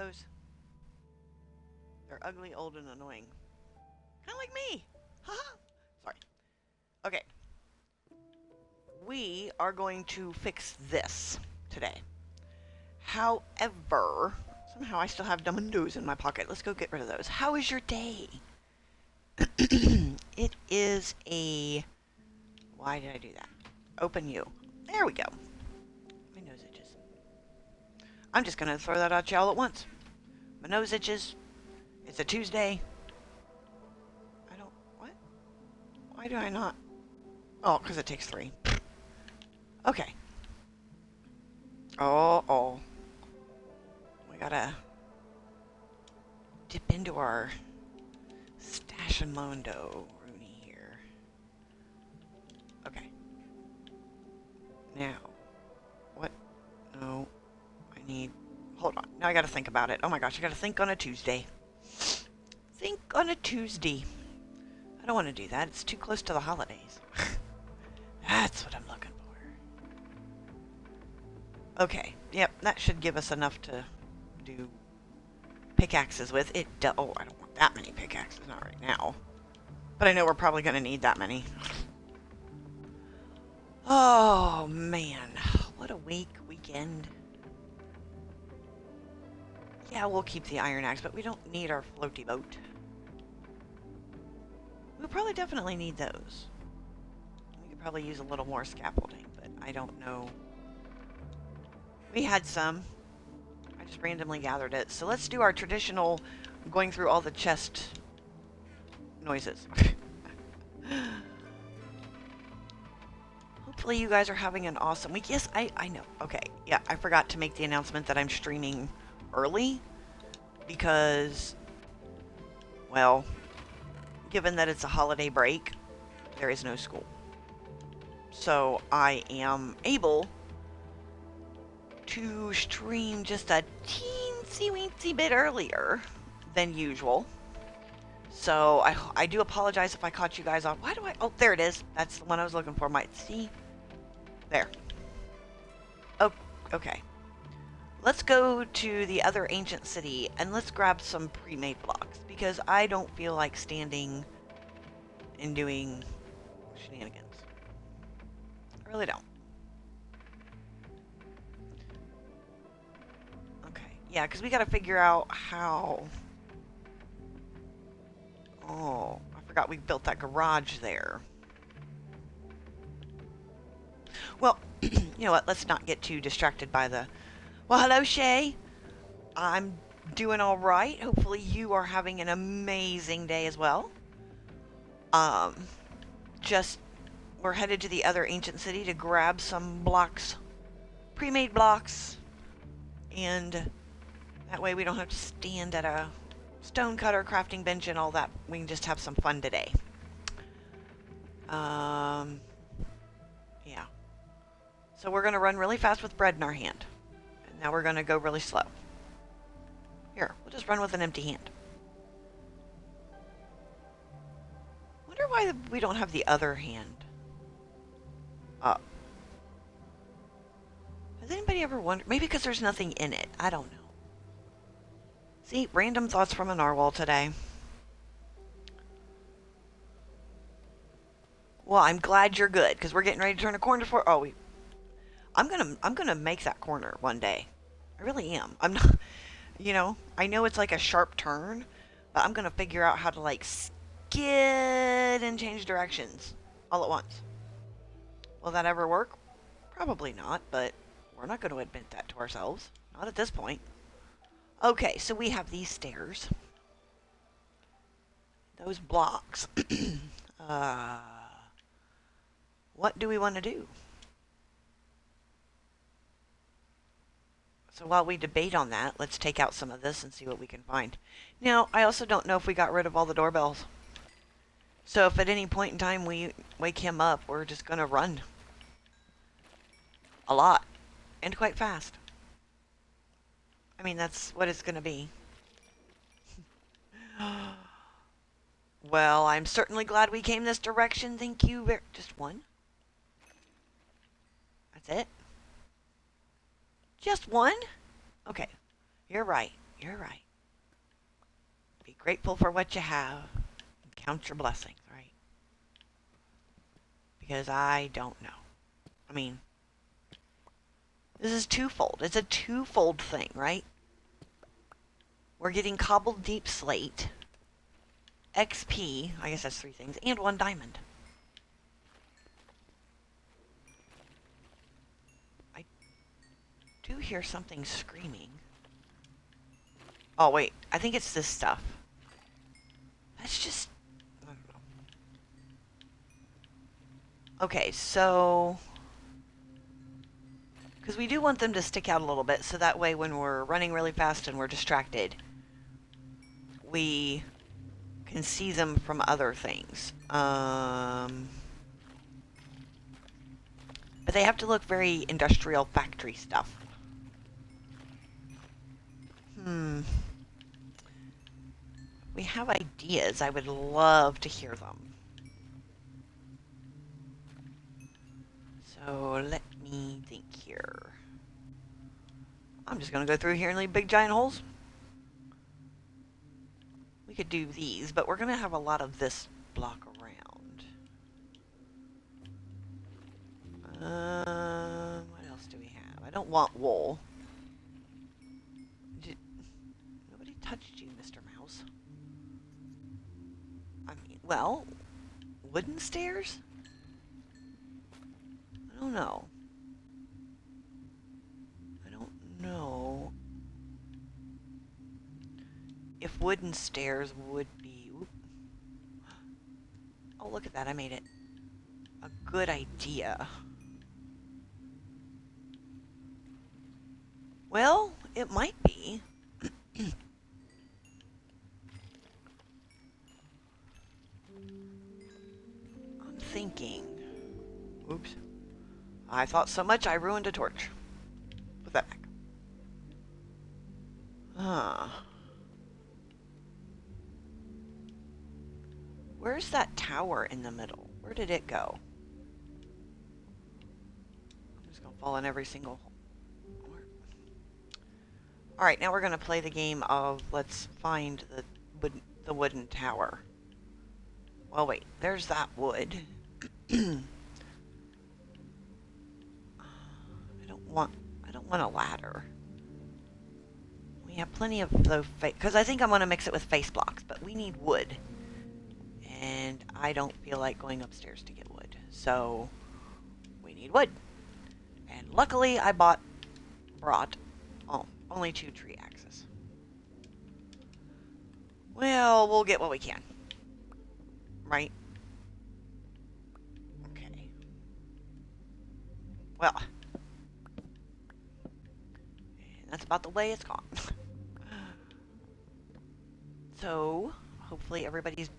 those? They're ugly, old, and annoying. Kind of like me. Haha. Sorry. Okay. We are going to fix this today. However, somehow I still have Dumb in my pocket. Let's go get rid of those. How is your day? It is a... Why did I do that? Open you. There we go. My nose itches. I'm just going to throw that at you all at once. My nose itches. It's a Tuesday. I don't... What? Why do I not... Oh, because it takes 3. Okay. Oh. We gotta dip into our stash and Mondo Rooney here. Okay. Now. What? No. I need... Hold on. Now I gotta think about it. Oh my gosh, I gotta think on a Tuesday. Think on a Tuesday. I don't want to do that. It's too close to the holidays. That's what I'm looking for. Okay. Yep, that should give us enough to do pickaxes with. Oh, I don't want that many pickaxes. Not right now. But I know we're probably going to need that many. Oh, man. What a weekend. Yeah, we'll keep the iron axe, but we don't need our floaty boat. We'll probably definitely need those. We could probably use a little more scaffolding, but I don't know. We had some. I just randomly gathered it. So let's do our traditional going through all the chest noises. Hopefully you guys are having an awesome week. Yes, I know. Okay. Yeah, I forgot to make the announcement that I'm streaming early because, well, given that it's a holiday break, there is no school. So I am able to stream just a teensy-weensy bit earlier than usual. So I do apologize if I caught you guys off. Why do I... Oh, there it is. That's the one I was looking for. Might see. There. Oh, okay. Let's go to the other ancient city and let's grab some pre-made blocks because I don't feel like standing and doing shenanigans. I really don't. Okay. Yeah, because we got to figure out how... Oh, I forgot we built that garage there. Well, you know what? Let's not get too distracted by the... Well, hello, Shay. I'm doing all right. Hopefully you are having an amazing day as well. We're headed to the other ancient city to grab some blocks, pre-made blocks, and that way we don't have to stand at a stone cutter, crafting bench, and all that. We can just have some fun today. Yeah. So we're going to run really fast with bread in our hand. And now we're going to go really slow. Here, we'll just run with an empty hand. Wonder why we don't have the other hand up. Has anybody ever wondered? Maybe because there's nothing in it. I don't know. See, random thoughts from a narwhal today. Well, I'm glad you're good because we're getting ready to turn a corner for. Oh, I'm gonna make that corner one day. I really am. I'm not. You know, I know it's like a sharp turn, but I'm gonna figure out how to like skid and change directions all at once. Will that ever work? Probably not, but we're not going to admit that to ourselves. Not at this point. Okay, so we have these stairs. Those blocks. What do we want to do? So while we debate on that, let's take out some of this and see what we can find. Now, I also don't know if we got rid of all the doorbells. So if at any point in time we wake him up, we're just going to run. A lot. And quite fast. I mean, that's what it's going to be. Well, I'm certainly glad we came this direction. Thank you very... Just one? That's it? Just one? Okay. You're right. You're right. Be grateful for what you have. And count your blessings, right? Because I don't know. I mean, this is twofold. It's a twofold thing, right? We're getting cobbled deep slate, XP, I guess that's 3 things, and 1 diamond. I do hear something screaming. Oh, wait. I think it's this stuff. That's just... I don't know. Okay, so... because we do want them to stick out a little bit, so that way when we're running really fast and we're distracted, we can see them from other things. But they have to look very industrial factory stuff. We have ideas. I would love to hear them. So let me think here. I'm just going to go through here and leave big giant holes. We could do these, but we're going to have a lot of this block around. What else do we have? I don't want wool. Nobody touched you, Mr. Mouse. I mean, well, wooden stairs? I don't know. I don't know if wooden stairs would be... Oop. Oh, look at that. I made it. A good idea. Well, it might be. I'm thinking... Oops. I thought so much I ruined a torch. Put that back. Where's that tower in the middle? Where did it go? I'm just going to fall in every single hole. Alright, now we're going to play the game of let's find the wooden tower. Well, wait. There's that wood. I don't want a ladder. We have plenty of those, because I think I'm going to mix it with face blocks, but we need wood. And I don't feel like going upstairs to get wood. So, we need wood. And luckily, I brought, only 2 tree axes. Well, we'll get what we can. Right? Okay. Well. And that's about the way it's gone. So, hopefully everybody's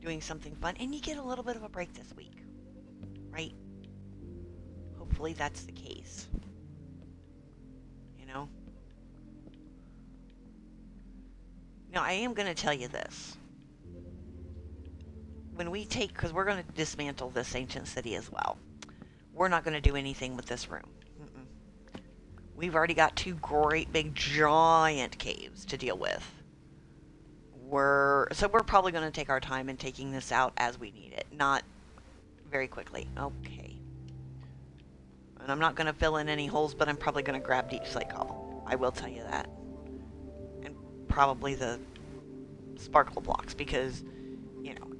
doing something fun. And you get a little bit of a break this week. Right? Hopefully that's the case. You know? Now, I am going to tell you this. When we take... because we're going to dismantle this ancient city as well. We're not going to do anything with this room. We've already got 2 great big giant caves to deal with. So we're probably going to take our time in taking this out as we need it. Not very quickly. Okay. And I'm not going to fill in any holes, but I'm probably going to grab deep slate cobble. I will tell you that. And probably the sparkle blocks because, you know,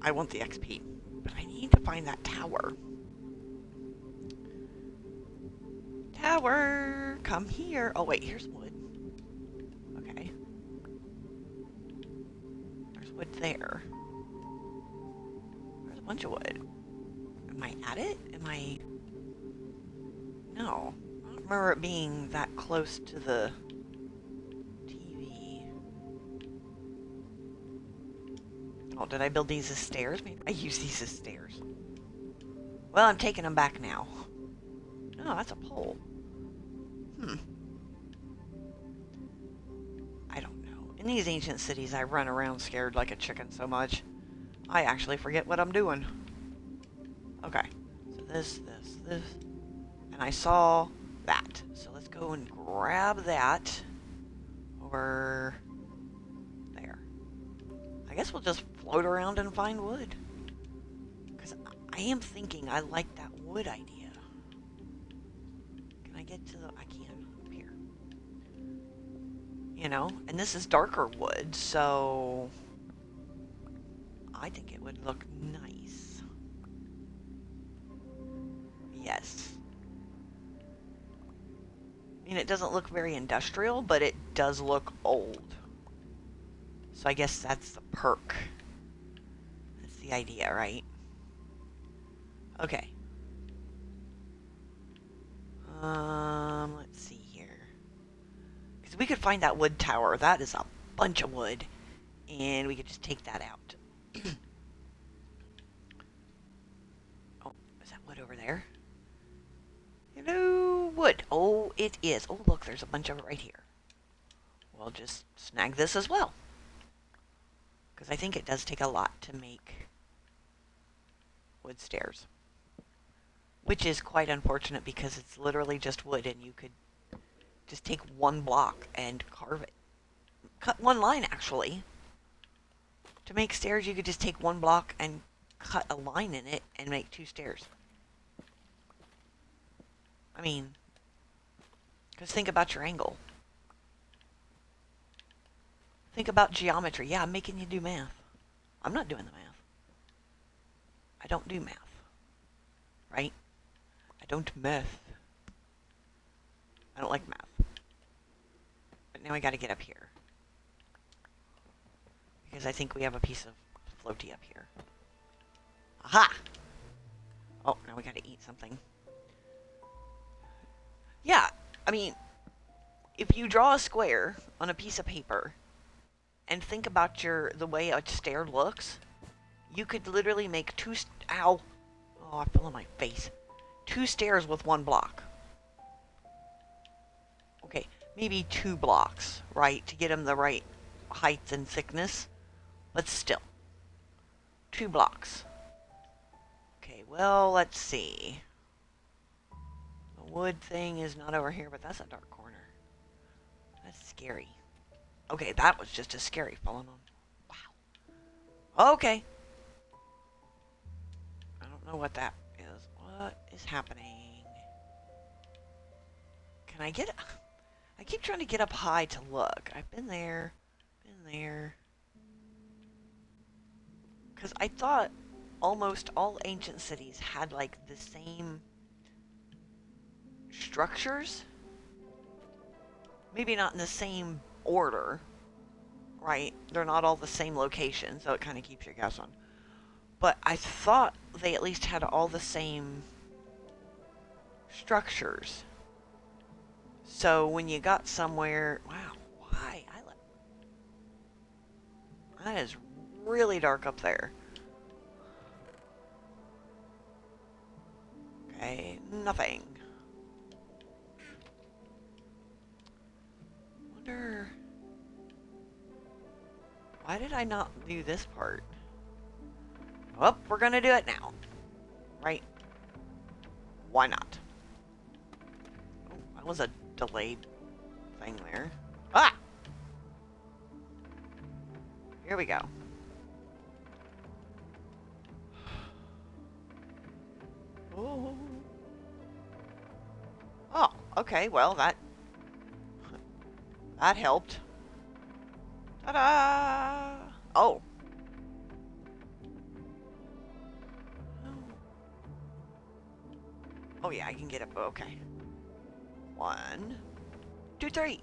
I want the XP. But I need to find that tower. Tower! Come here! Oh wait, here's wood. Okay. There's wood there. There's a bunch of wood. Am I at it? No. I don't remember it being that close to the TV. Oh, did I build these as stairs? Maybe I use these as stairs. Well, I'm taking them back now. No, that's a pole. I don't know. In these ancient cities, I run around scared like a chicken so much, I actually forget what I'm doing. Okay. So this. And I saw that. So let's go and grab that. Or there. I guess we'll just float around and find wood. Because I am thinking I like that wood idea. Can I get to the... I can. Up here. You know? And this is darker wood, so... I think it would look nice. Yes. I mean, it doesn't look very industrial, but it does look old. So I guess that's the perk. That's the idea, right? Okay. Let's see here. Because we could find that wood tower. That is a bunch of wood. And we could just take that out. Oh, is that wood over there? Hello, wood. Oh, it is. Oh, look, there's a bunch of it right here. We'll just snag this as well. Because I think it does take a lot to make wood stairs. Which is quite unfortunate because it's literally just wood and you could just take one block and carve it. Cut one line, actually. To make stairs, you could just take one block and cut a line in it and make 2 stairs. I mean, because think about your angle. Think about geometry. Yeah, I'm making you do math. I'm not doing the math. I don't do math. Right? I don't math. I don't like math. But now I gotta get up here. Because I think we have a piece of floaty up here. Aha! Oh, now we gotta eat something. Yeah, I mean, if you draw a square on a piece of paper and think about the way a stair looks, you could literally make 2 ow! Oh, I fell on my face. 2 stairs with 1 block. Okay, maybe 2 blocks, right, to get them the right height and thickness. But still. 2 blocks. Okay, well, let's see. The wood thing is not over here, but that's a dark corner. That's scary. Okay, that was just as scary falling on. Wow. Okay. I don't know what that is. What is happening? Can I get... I keep trying to get up high to look. I've been there. Been there. Because I thought almost all ancient cities had, like, the same structures. Maybe not in the same order, right? They're not all the same location, so it kind of keeps your guess on. But I thought they at least had all the same structures. So when you got somewhere... Wow, why? That is really dark up there. Okay, nothing. Wonder... Why did I not do this part? Well, we're gonna do it now. Right? Why not? Oh, that was a delayed thing there. Ah! Here we go. Oh. Oh, okay, well, that helped. Ta-da! Oh. Oh yeah, I can get up. Okay. 1, 2, 3.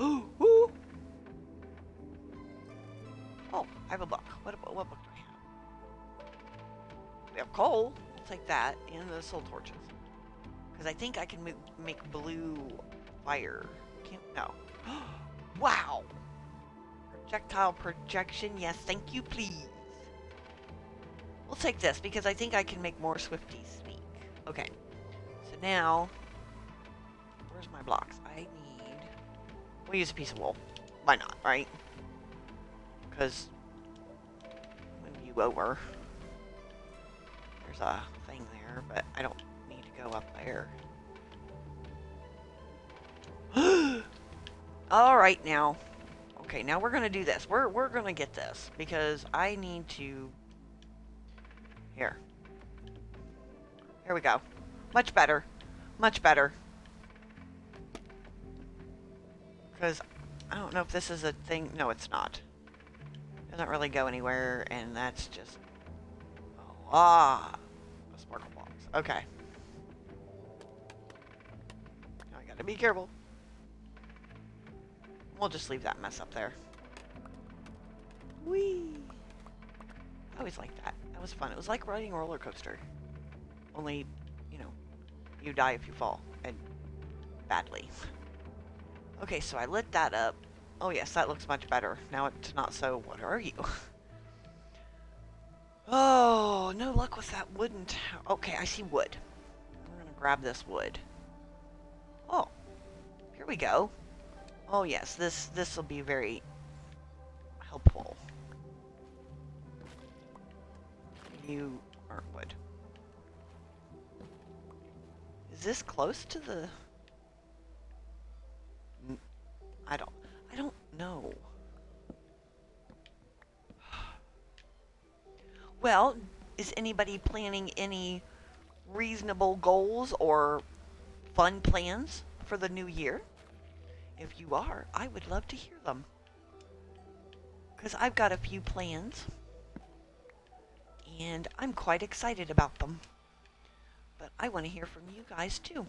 Ooh, ooh. Oh, I have a book. What book do I have? We have coal. I'll take that and the soul torches. Because I think I can make blue fire. Can't, no. Wow. Projectile projection. Yes, thank you, please. We'll take this because I think I can make more Swifties speak. Okay. So now, where's my blocks? I need... We'll use a piece of wool. Why not, right? Because move you over. There's a thing there, but I don't need to go up there. Alright now. Okay, now we're gonna do this. We're gonna get this because I need to. Here. Here we go. Much better. Much better. Because I don't know if this is a thing. No, it's not. Doesn't really go anywhere, and that's just. Oh, a sparkle box. Okay. Now I gotta be careful. We'll just leave that mess up there. Whee! I always liked that. That was fun. It was like riding a roller coaster. Only, you know, you die if you fall. And badly. Okay, so I lit that up. Oh yes, that looks much better. Now it's not so, what are you? Oh, no luck with that wooden tower. Okay, I see wood. We're gonna grab this wood. Oh, here we go. Oh yes, this will be very helpful. You aren't wood. Is this close to the... I don't know. Well, is anybody planning any reasonable goals or fun plans for the new year? If you are, I would love to hear them. Because I've got a few plans. And I'm quite excited about them. But I want to hear from you guys too.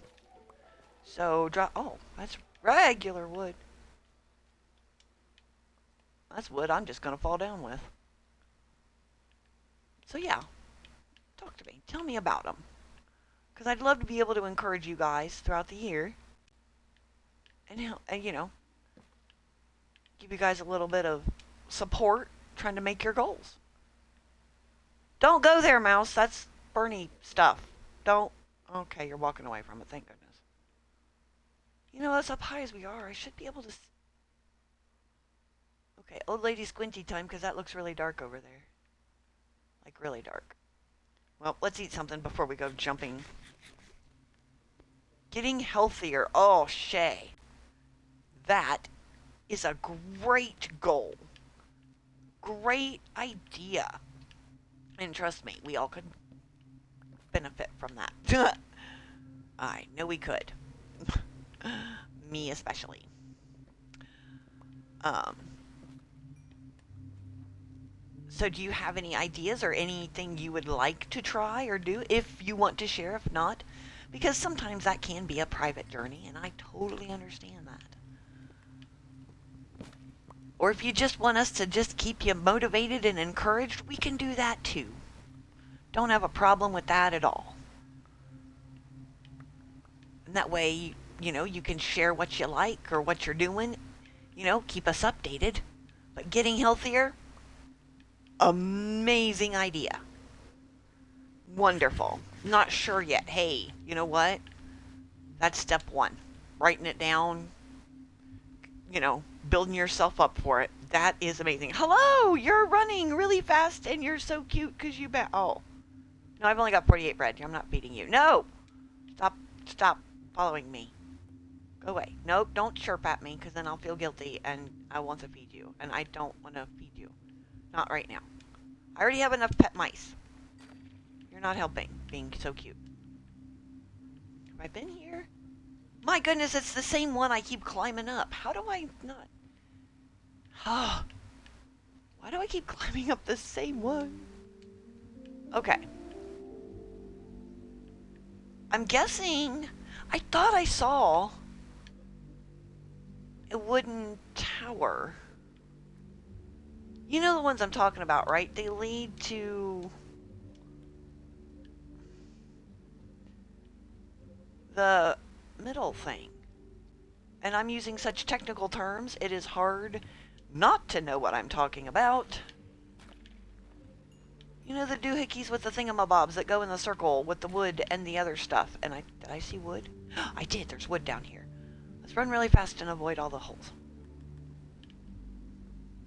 So, oh, that's regular wood. That's wood I'm just going to fall down with. So yeah, talk to me. Tell me about them. Because I'd love to be able to encourage you guys throughout the year. And you know, give you guys a little bit of support trying to make your goals. Don't go there, mouse. That's Bernie stuff. Don't. Okay, you're walking away from it. Thank goodness. You know, as up high as we are, I should be able to... Okay, old lady squinty time, because that looks really dark over there. Like, really dark. Well, let's eat something before we go jumping. Getting healthier. Oh, Shay. That is a great goal. Great idea. And trust me, we all could benefit from that. I know we could. Me especially. So do you have any ideas or anything you would like to try or do if you want to share, if not? Because sometimes that can be a private journey, and I totally understand that. Or if you just want us to just keep you motivated and encouraged, we can do that too. Don't have a problem with that at all. And that way, you know, you can share what you like or what you're doing. You know, keep us updated. But getting healthier, amazing idea. Wonderful. Not sure yet. Hey, you know what? That's step one. Writing it down, you know, building yourself up for it. That is amazing. Hello, you're running really fast and you're so cute because you oh. No, I've only got 48 bread. I'm not feeding you. No! Stop following me. Go away. Nope, don't chirp at me because then I'll feel guilty and I want to feed you. And I don't want to feed you. Not right now. I already have enough pet mice. You're not helping being so cute. Have I been here? My goodness, it's the same one I keep climbing up. How do I not? Why do I keep climbing up the same one? Okay. I'm guessing... I thought I saw a wooden tower. You know the ones I'm talking about, right? They lead to... the middle thing. And I'm using such technical terms, it is hard not to know what I'm talking about. You know the doohickeys with the thingamabobs that go in the circle with the wood and the other stuff. And did I see wood? I did, there's wood down here. Let's run really fast and avoid all the holes.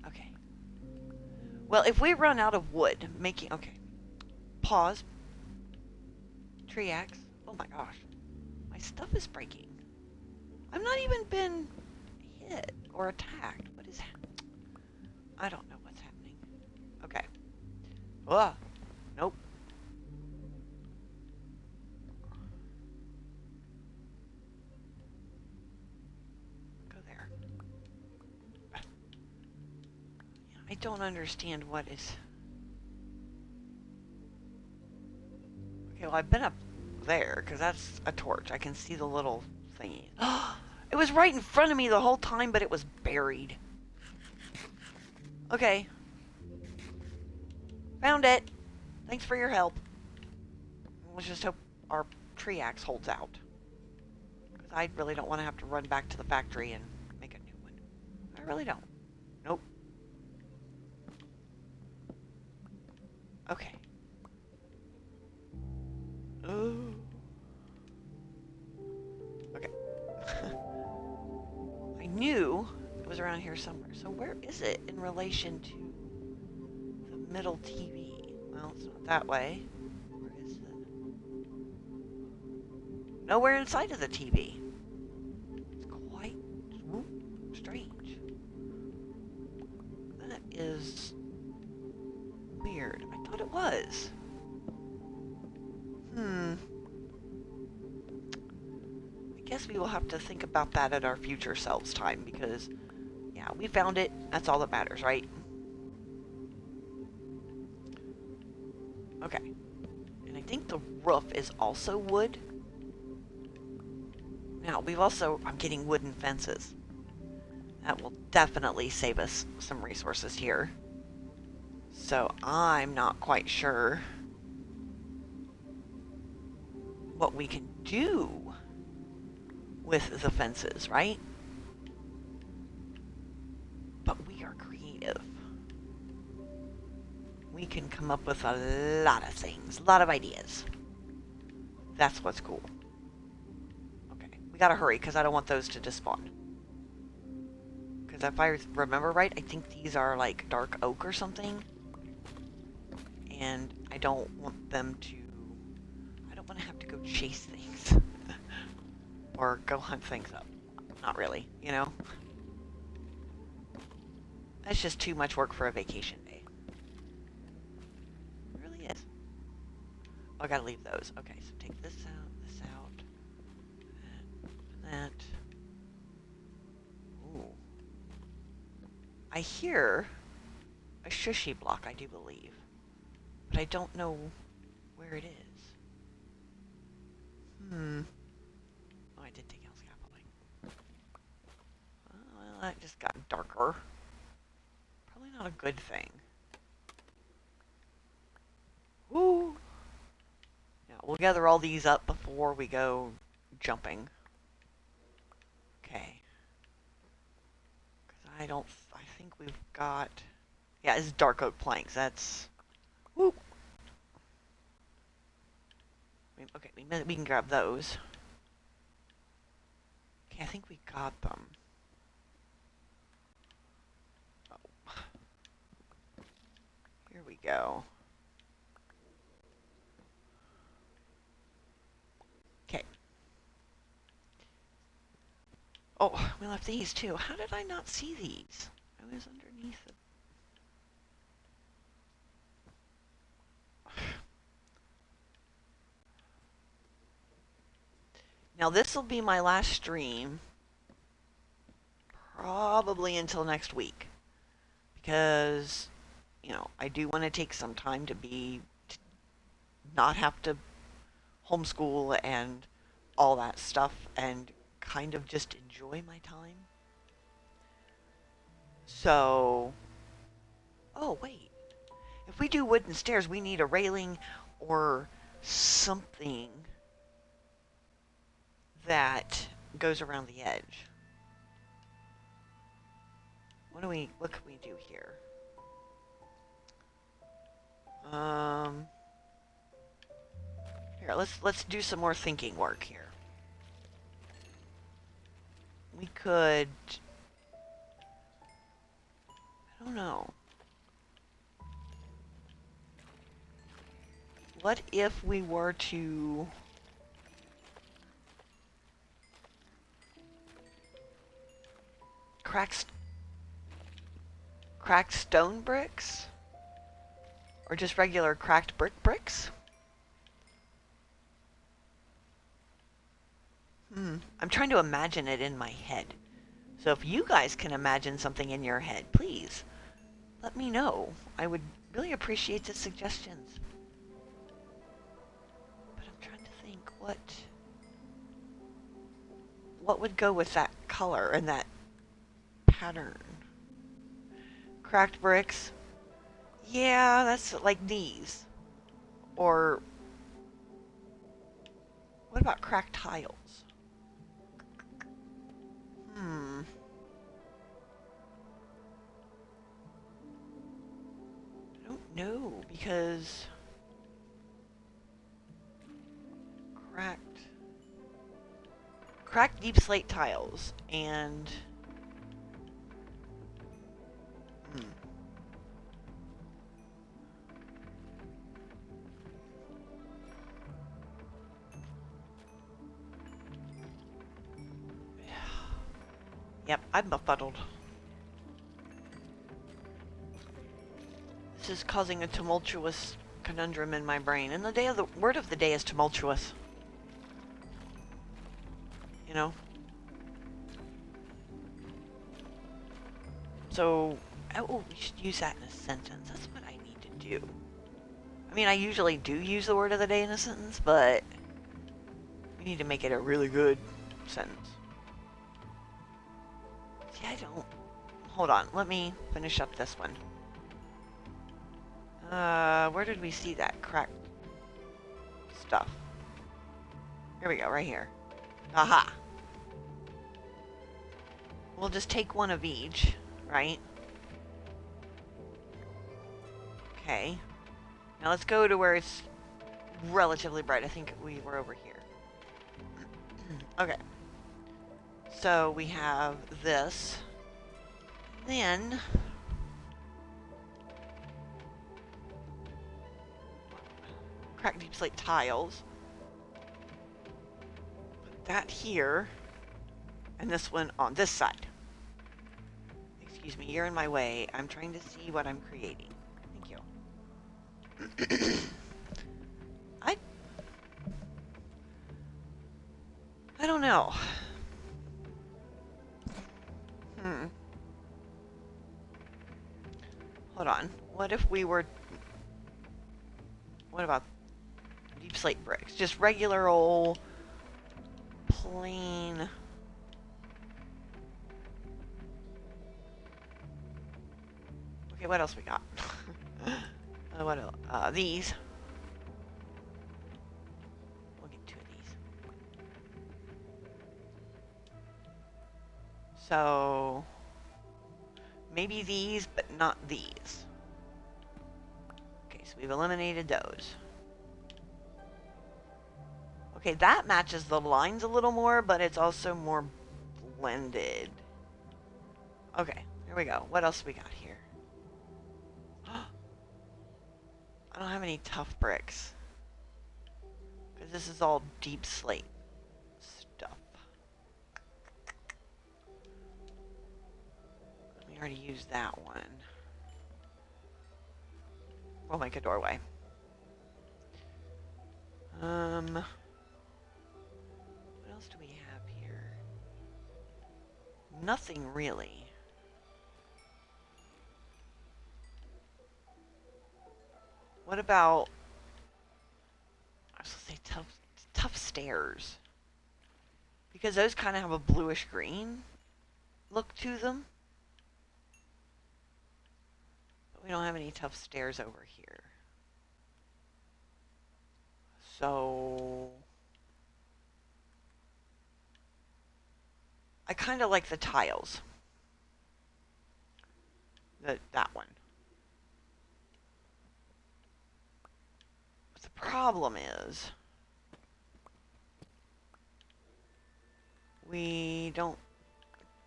Okay. Well, if we run out of wood, okay. Pause. Tree axe. Oh my gosh. My stuff is breaking. I've not even been hit or attacked. What is that? I don't know what's happening. Okay. Ah, nope. Go there. I don't understand what is... Okay, well, I've been up there, because that's a torch. I can see the little thingy. It was right in front of me the whole time, but it was buried. Okay. Found it. Thanks for your help. Let's just hope our tree axe holds out. Because I really don't want to have to run back to the factory and make a new one. I really don't. Nope. Okay. Ooh. Okay. I knew it was around here somewhere. So where is it in relation to the middle TV? Well, it's not that way. Where is it? Nowhere inside of the TV. It's quite strange. That is weird. I thought it was. I guess we will have to think about that at our future selves time because, yeah, we found it. That's all that matters, right? Okay. And I think the roof is also wood. Now, I'm getting wooden fences. That will definitely save us some resources here. So I'm not quite sure what we can do with the fences, right? But we are creative. We can come up with a lot of things, a lot of ideas. That's what's cool. Okay, we gotta hurry because I don't want those to despawn. Because if I remember right, I think these are like dark oak or something. And I don't want them to... I don't want to have to go chase things. Or go hunt things up. Not really, you know? That's just too much work for a vacation day. It really is. Oh, I gotta leave those. Okay, so take this out, that. Ooh. I hear a shushy block, I do believe. But I don't know where it is. Oh, I did take out scaffolding. Well, that just got darker. Probably not a good thing. Woo! Yeah, we'll gather all these up before we go jumping. Okay. Because I think we've got... Yeah, it's dark oak planks. That's... Woo! Okay, we can grab those. Okay, I think we got them. Oh. Here we go. Okay. Oh, we left these too. How did I not see these? I was underneath it. Now this will be my last stream. Probably until next week. Because, you know, I do want to take some time to not have to homeschool and all that stuff and kind of just enjoy my time. So, oh wait, if we do wooden stairs, we need a railing or something that goes around the edge. What can we do here? Here, let's do some more thinking work here. We could, I don't know. What if we were to cracked stone bricks? Or just regular cracked bricks? I'm trying to imagine it in my head. So if you guys can imagine something in your head, please let me know. I would really appreciate the suggestions. But I'm trying to think what would go with that color and that pattern. Cracked bricks. Yeah, that's like these. Or what about cracked tiles? I don't know, because cracked deep slate tiles and yep, I'm befuddled. This is causing a tumultuous conundrum in my brain. And the word of the day is tumultuous. You know? So, oh, we should use that in a sentence. That's what I need to do. I mean, I usually do use the word of the day in a sentence, but we need to make it a really good sentence. See, I don't... Hold on, let me finish up this one. Where did we see that cracked stuff? Here we go, right here. Aha! We'll just take one of each, right? Okay. Now let's go to where it's relatively bright. I think we were over here. Okay. So we have this. Then... cracked deep slate tiles. Put that here. And this one on this side. Excuse me, you're in my way. I'm trying to see what I'm creating. Thank you. I don't know. Hold on. What if we were... What about deep slate bricks? Just regular old plain... Okay, what else we got? What else? These. We'll get 2 of these. So... maybe these, but not these. Okay, so we've eliminated those. Okay, that matches the lines a little more, but it's also more blended. Okay, here we go. What else we got here? I don't have any tough bricks. Because this is all deep slate stuff. We already used that one. We'll make a doorway. What else do we have here? Nothing really. What about... I was gonna say tough stairs. Because those kind of have a bluish green look to them. But we don't have any tough stairs over here. So... I kind of like the tiles. That one. But the problem is... we don't...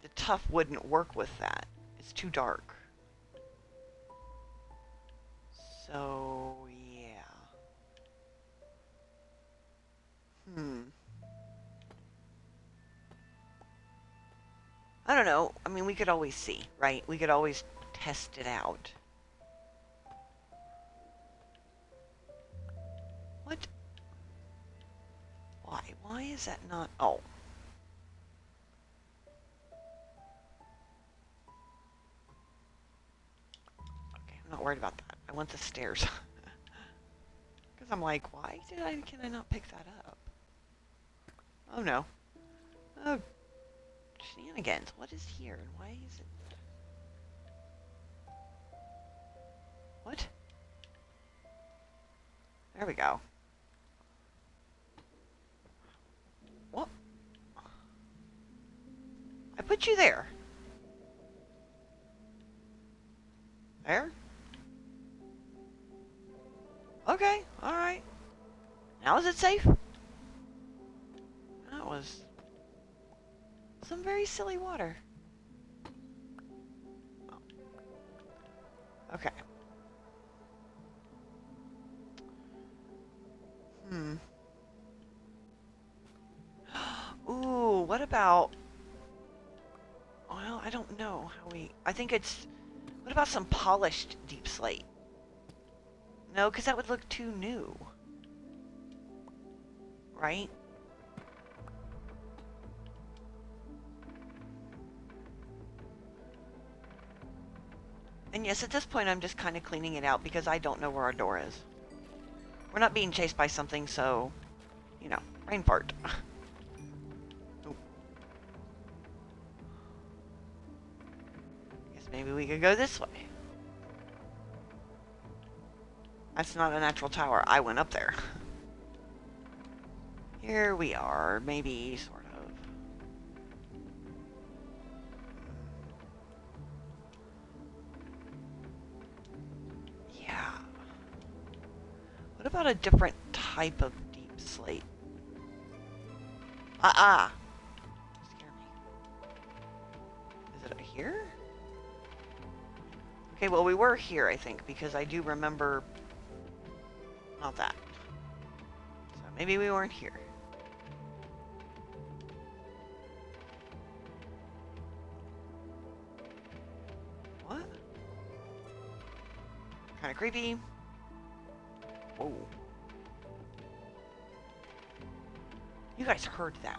the tough wouldn't work with that. It's too dark. So, yeah. I don't know. I mean, we could always see, right? We could always test it out. What? Why? Why is that not... Oh. Okay, I'm not worried about that. I want the stairs. Because I'm like, why can I not pick that up? Oh no. Oh, shenanigans. What is here and why is it... What? There we go. What? I put you there. There? Okay, alright. Now is it safe? That was some very silly water. Oh. Okay. Ooh, what about... Well, I don't know how we... I think it's... What about some polished deep slate? No, because that would look too new. Right? And yes, at this point I'm just kind of cleaning it out because I don't know where our door is. We're not being chased by something, so... You know, brain fart. Guess maybe we could go this way. That's not a natural tower. I went up there. Here we are. Maybe, sort of. Yeah. What about a different type of deep slate? Scare me. Is it here? Okay, well we were here, I think, because I do remember... Not that. So maybe we weren't here. What? Kind of creepy. Whoa. You guys heard that,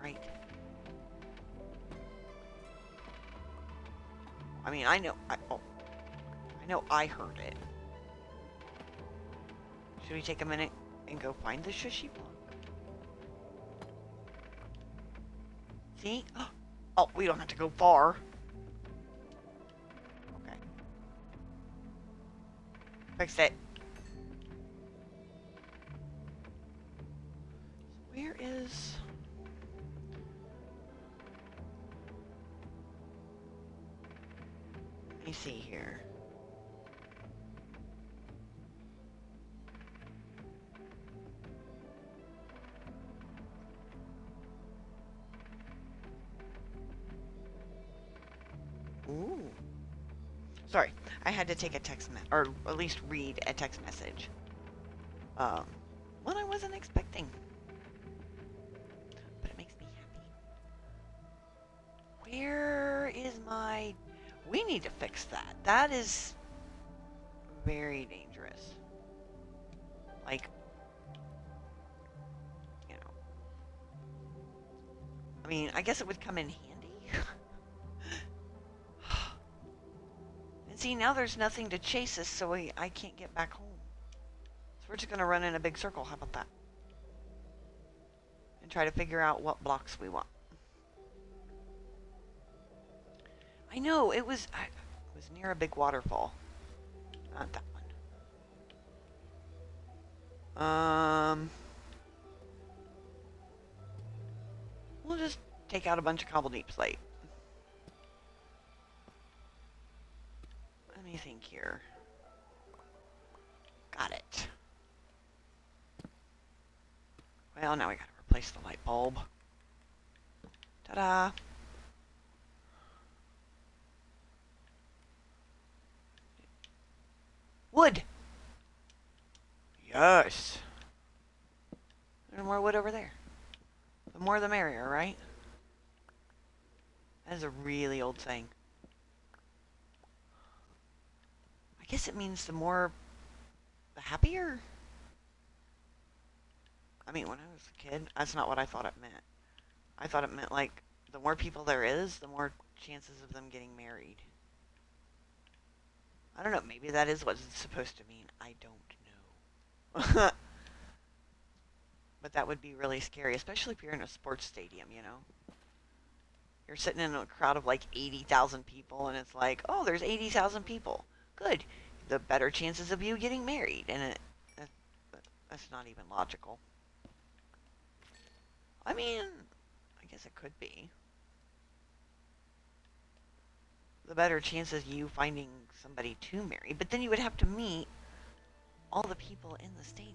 right? I mean, I know I heard it. Should we take a minute and go find the shushy block? See? Oh, we don't have to go far. Okay. Fixed it. Where is... Let me see here. Ooh. Sorry, I had to take a text or at least read a text message. One I wasn't expecting. But it makes me happy. Where is my... We need to fix that. That is very dangerous. Like, you know. I mean, I guess it would come in handy. And see, now there's nothing to chase us, so I can't get back home. So we're just going to run in a big circle. How about that? And try to figure out what blocks we want. I know, it was near a big waterfall. Not that one. We'll just take out a bunch of cobble deep slate. Let me think here. Got it. Well, now we gotta replace the light bulb. Ta-da! Wood! Yes! There's more wood over there. The more the merrier, right? That is a really old saying. guess it means the more, the happier? I mean, when I was a kid, that's not what I thought it meant. I thought it meant, like, the more people there is, the more chances of them getting married. I don't know, maybe that is what it's supposed to mean. I don't know. But that would be really scary, especially if you're in a sports stadium, you know? You're sitting in a crowd of like 80,000 people, and it's like, oh, there's 80,000 people. Good. The better chances of you getting married. And that, that's not even logical. I mean, I guess it could be. The better chances of you finding somebody to marry. But then you would have to meet all the people in the stadium.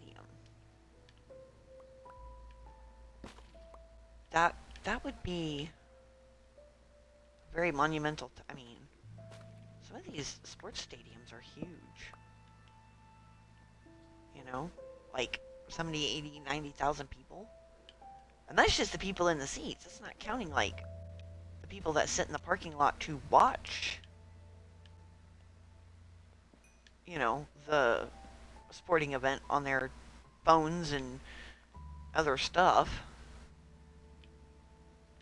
That would be very monumental. I mean, some of these sports stadiums are huge. You know? Like 70, 80, 90,000 people. And that's just the people in the seats. That's not counting, like, the people that sit in the parking lot to watch, you know, the sporting event on their phones and other stuff.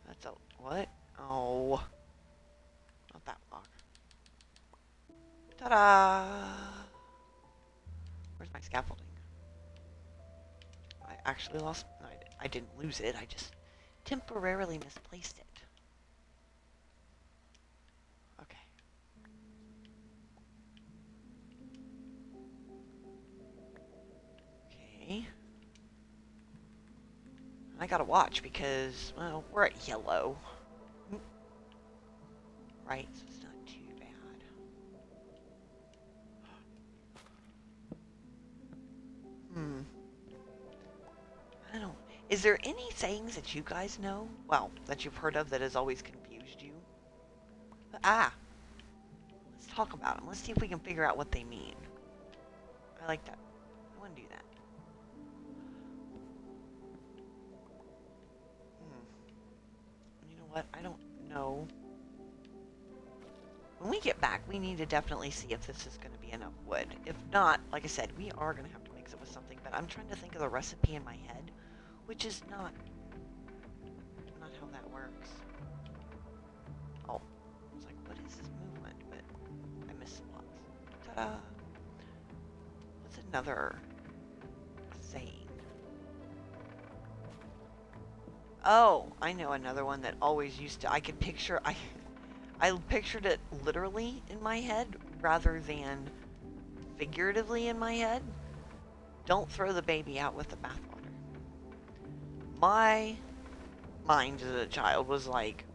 That's a, what? Oh. Not that block. Ta-da! Where's my scaffolding? I actually lost, no, I didn't lose it, I just temporarily misplaced it. Okay. Okay. I gotta watch because, well, we're at yellow. Right, so it's not too bad. I don't... Is there any sayings that you guys know? Well, that you've heard of that has always confused you? Ah! Let's talk about them. Let's see if we can figure out what they mean. I like that. I want to do that. You know what? I don't know. When we get back, we need to definitely see if this is going to be enough wood. If not, like I said, we are going to have to mix it with something. But I'm trying to think of the recipe in my head, which is not how that works. Oh, I was like, what is this movement? But I missed some blocks. Ta-da! What's another saying? Oh, I know another one that always used to. I could picture. I pictured it literally in my head rather than figuratively in my head. Don't throw the baby out with the bathwater. My mind as a child was like,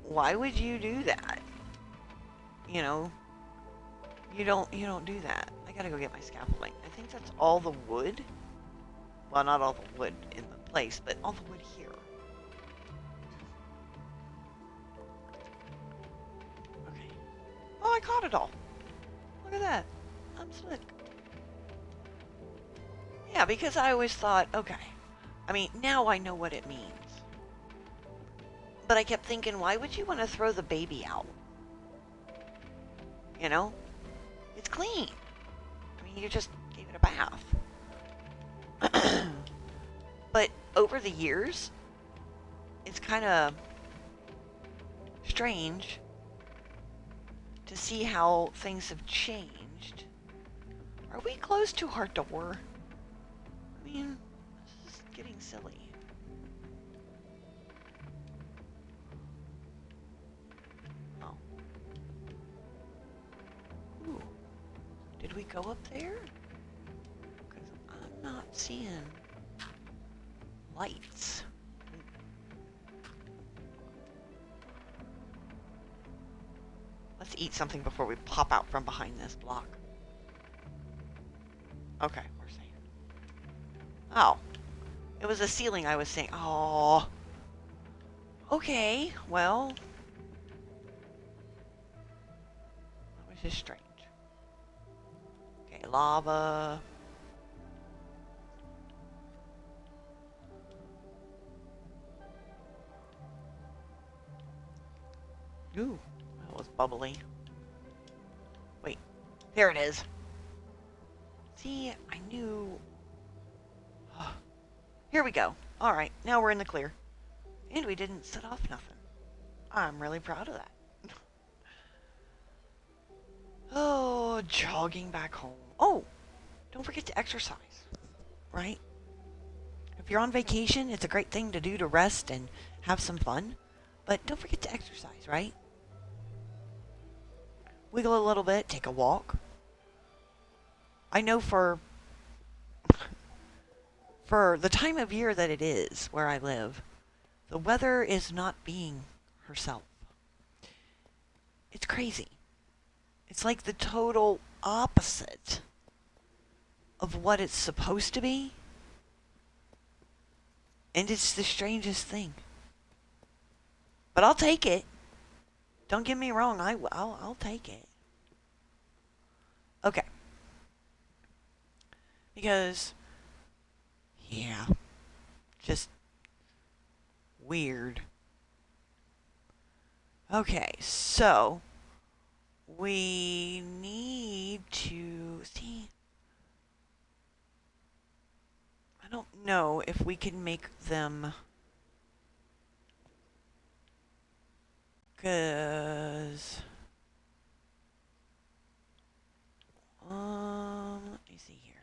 why would you do that? You know, you don't do that. I gotta go get my scaffolding. I think that's all the wood. Well, not all the wood in the place, but all the wood here. Okay. Oh, I caught it all. Look at that. I'm slick. Yeah, because I always thought, okay. I mean, now I know what it means. But I kept thinking, why would you want to throw the baby out? You know? It's clean. I mean, you just gave it a bath. But over the years, it's kind of strange to see how things have changed. Are we close to our door? I mean, this is getting silly. Oh. Ooh. Did we go up there? Because I'm not seeing lights. Let's eat something before we pop out from behind this block. Okay, we're safe. Oh. It was the ceiling I was saying. Oh. Okay, well. That was just strange. Okay, lava. Ooh, that was bubbly. There it is. See, I knew. Here we go. All right, now we're in the clear. And we didn't set off nothing. I'm really proud of that. Oh, jogging back home. Oh, don't forget to exercise, right? If you're on vacation, it's a great thing to do to rest and have some fun. But don't forget to exercise, right? Wiggle a little bit, take a walk. I know for the time of year that it is where I live, the weather is not being herself. It's crazy. It's like the total opposite of what it's supposed to be. And it's the strangest thing. But I'll take it. Don't get me wrong, I'll take it. Okay. Because, yeah, just weird. Okay, so we need to see. I don't know if we can make them, because let me see here.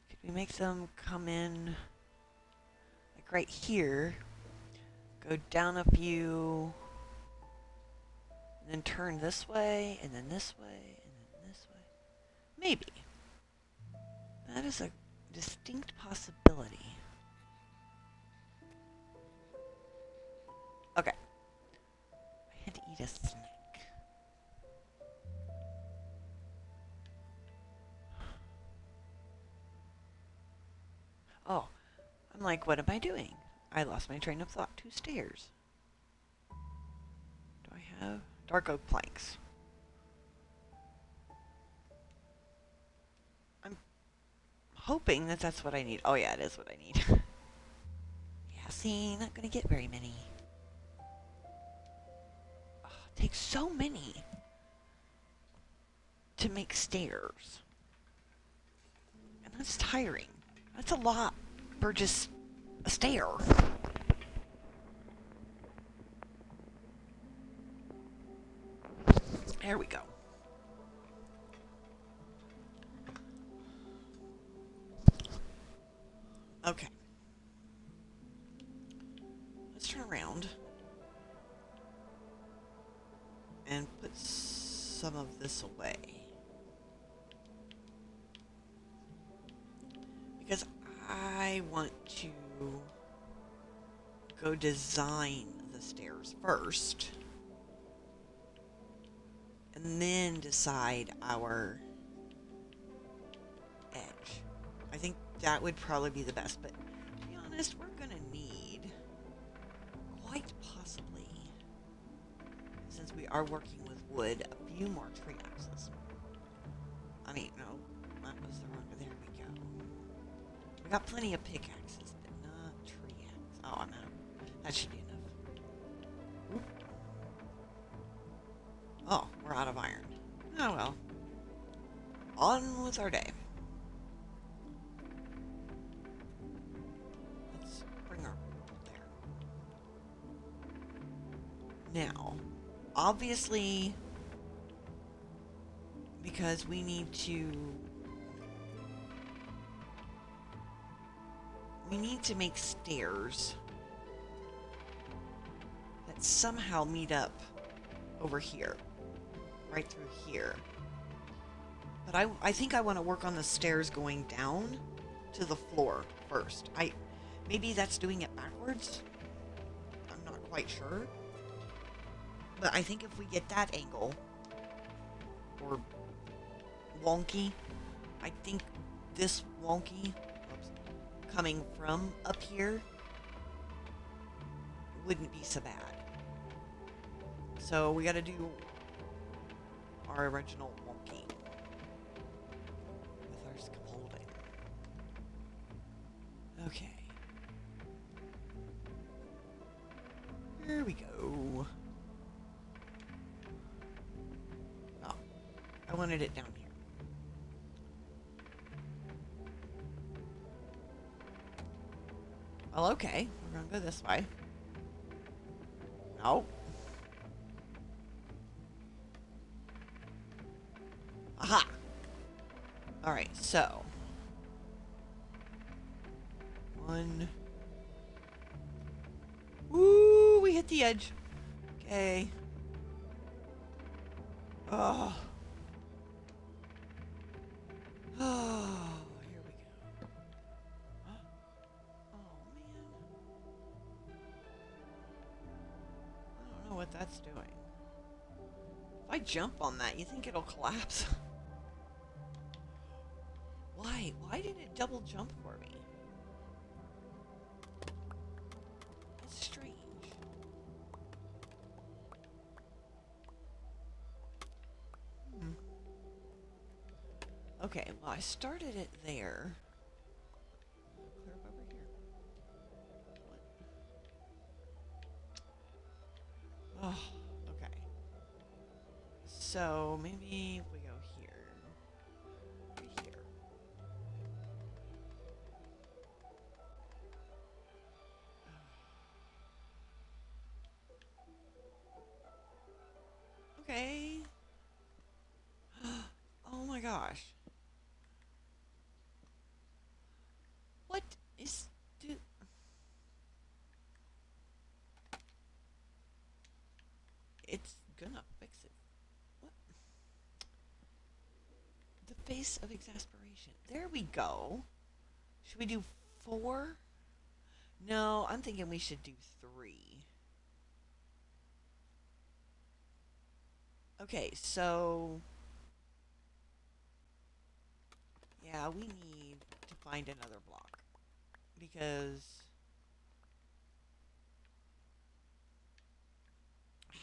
Could we make them come in like right here, go down a few, and then turn this way, and then this way, and then this way? Maybe. That is a distinct possibility. Okay. I had to eat a snack. Oh, I'm like, what am I doing? I lost my train of thought. 2 stairs. Do I have dark oak planks? I'm hoping that that's what I need. Oh yeah, it is what I need. Yeah, see, not gonna get very many. Oh, it takes so many to make stairs. And that's tiring. That's a lot for just a stair. There we go. Okay. Let's turn around and put some of this away. Because I want to go design the stairs first. And then decide our edge. I think that would probably be the best. But to be honest, we're going to need, quite possibly, since we are working with wood, a few more tree axes. I mean, no, that was the wrong. There we go. We got plenty of pickaxes, but not tree axes. Oh, I'm out. That should be enough. Oop. Oh, we're out of iron. Oh well. On with our day. Let's bring our there. Now, obviously, because we need to make stairs that somehow meet up over here, right through here. But I think I want to work on the stairs going down to the floor first. Maybe that's doing it backwards. I'm not quite sure. But I think if we get that angle, or wonky, I think this wonky, coming from up here, wouldn't be so bad. So we gotta do our original wonky with our scaffolding. Okay. Here we go. Oh. wanted it down here. Well, okay. We're gonna go this way. No. Aha! Alright, so. One. Woo! We hit the edge. Okay. Oh. Oh, here we go. Oh, man. I don't know what that's doing. If I jump on that, you think it'll collapse? Why? Why did it double jump for me? That's strange. Okay, well, I started it there. Clear up over here. What? Oh, okay. So, maybe we go here. Right here. Okay. Oh my gosh. What is... It's gonna fix it. What? The face of exasperation. There we go. Should we do 4? No, I'm thinking we should do 3. Okay, so... Yeah, we need to find another block. Because...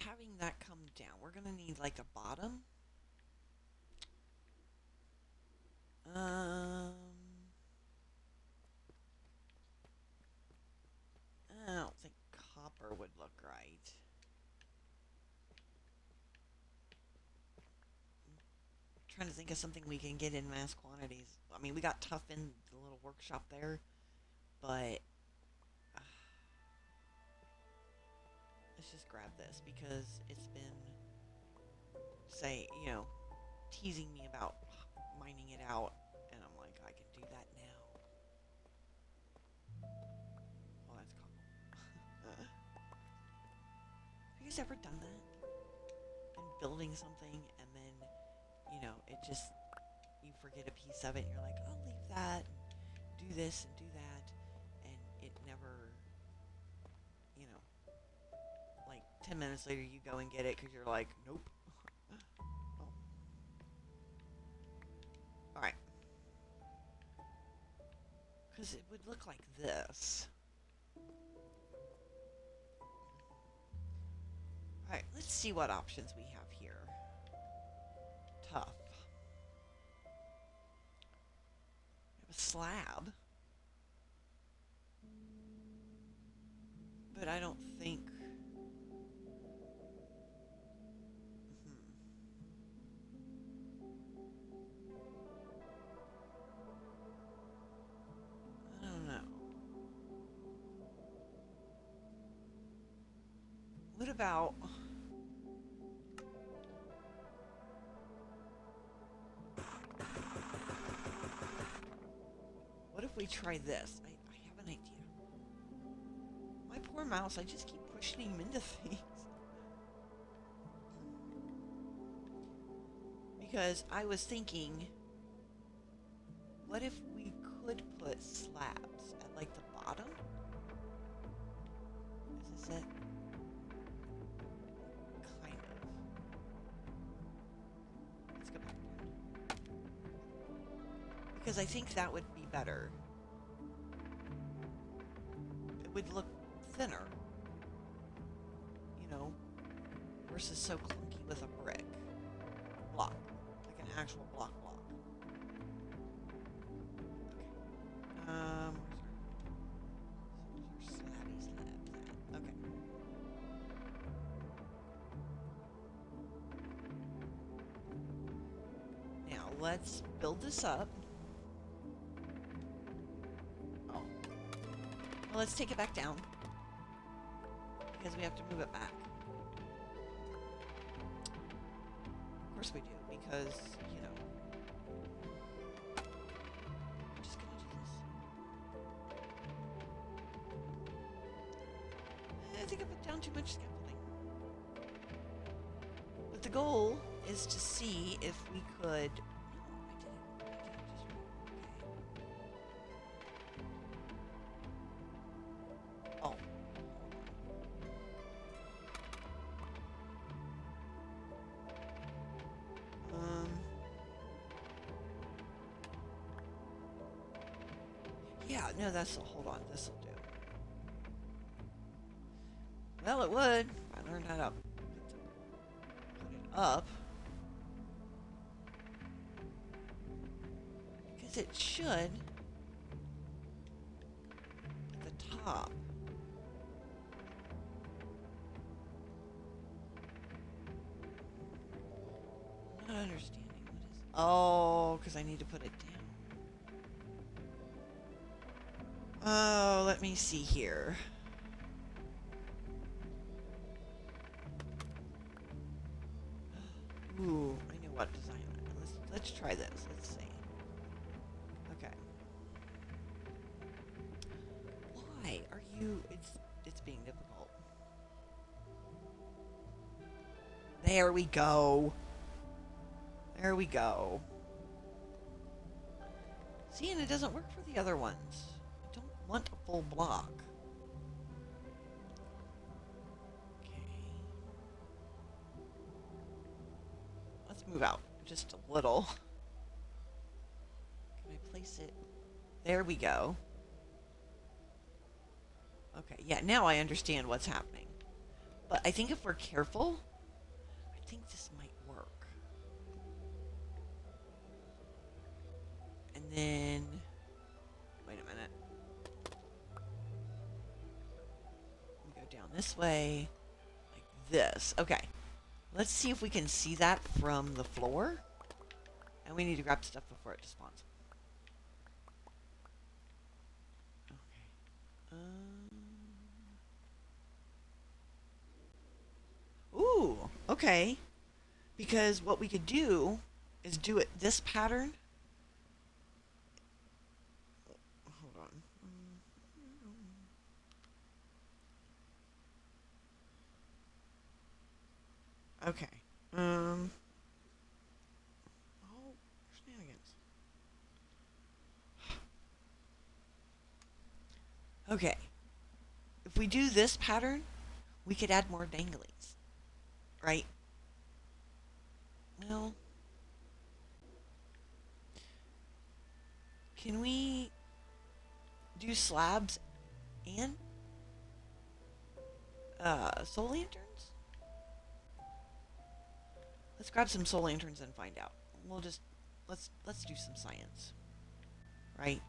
having that come down, we're going to need, like, a bottom. I don't think copper would look right. Trying to think of something we can get in mass quantities. I mean, we got tough in the little workshop there, but let's just grab this because it's been, teasing me about mining it out, and I'm like, I can do that now. Oh, that's cool. Have you guys ever done that? And building something, and then, it just, you forget a piece of it, and you're like, I'll leave that, and do this, and do that, and it never, like 10 minutes later you go and get it, because you're like, nope. Oh. Alright. Because it would look like this. Alright, let's see what options we have here. Tough. We have a slab. But I don't think... I don't know. What about... What if we try this? I have an idea. My poor mouse, I just keep pushing him into things. Because I was thinking, what if we could put slabs at like the bottom? Is this it? Kind of. Let's go back down. Because I think that would be better. It would look thinner. Versus so clunky with a brick. Block. Like an actual block. Okay. Where's our slabs at? Okay. let's build this up. Oh. Well, let's take it back down. Because we have to move it back. Of course we do, because, you know. I'm just gonna do this. I think I put down too much scaffolding. But the goal is to see if we could... No, I did it just right. Okay. Oh. Yeah, no, hold on, this'll do. Well, it would. I learned how to put it up. Because it should, at the top. I'm not understanding what is... Oh, because I need to put it down. Oh, let me see here. Ooh, I know what design. Let's try this. Let's see. Okay. Why are you? It's being difficult. There we go. There we go. See, and it doesn't work for the other ones. I don't want a full block. Move out just a little. Can I place it? There we go. Okay, yeah, now I understand what's happening. But I think if we're careful, I think this might work. And then, wait a minute. We go down this way, like this. Okay. Let's see if we can see that from the floor. And we need to grab stuff before it despawns. Okay. Ooh, okay. Because what we could do is do it this pattern. Hold on. Okay. Oh, shenanigans. Okay. If we do this pattern, we could add more danglies. Right? Well, can we do slabs and soul lanterns? Let's grab some soul lanterns and find out. We'll just let's do some science. Right?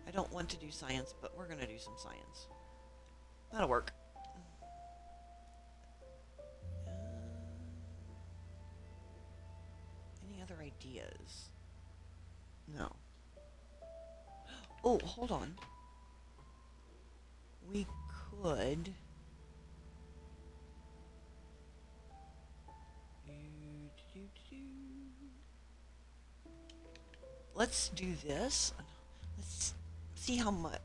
I don't want to do science, but we're gonna do some science. That'll work. Any other ideas? No. Oh, hold on. We could... Let's do this. Let's see how much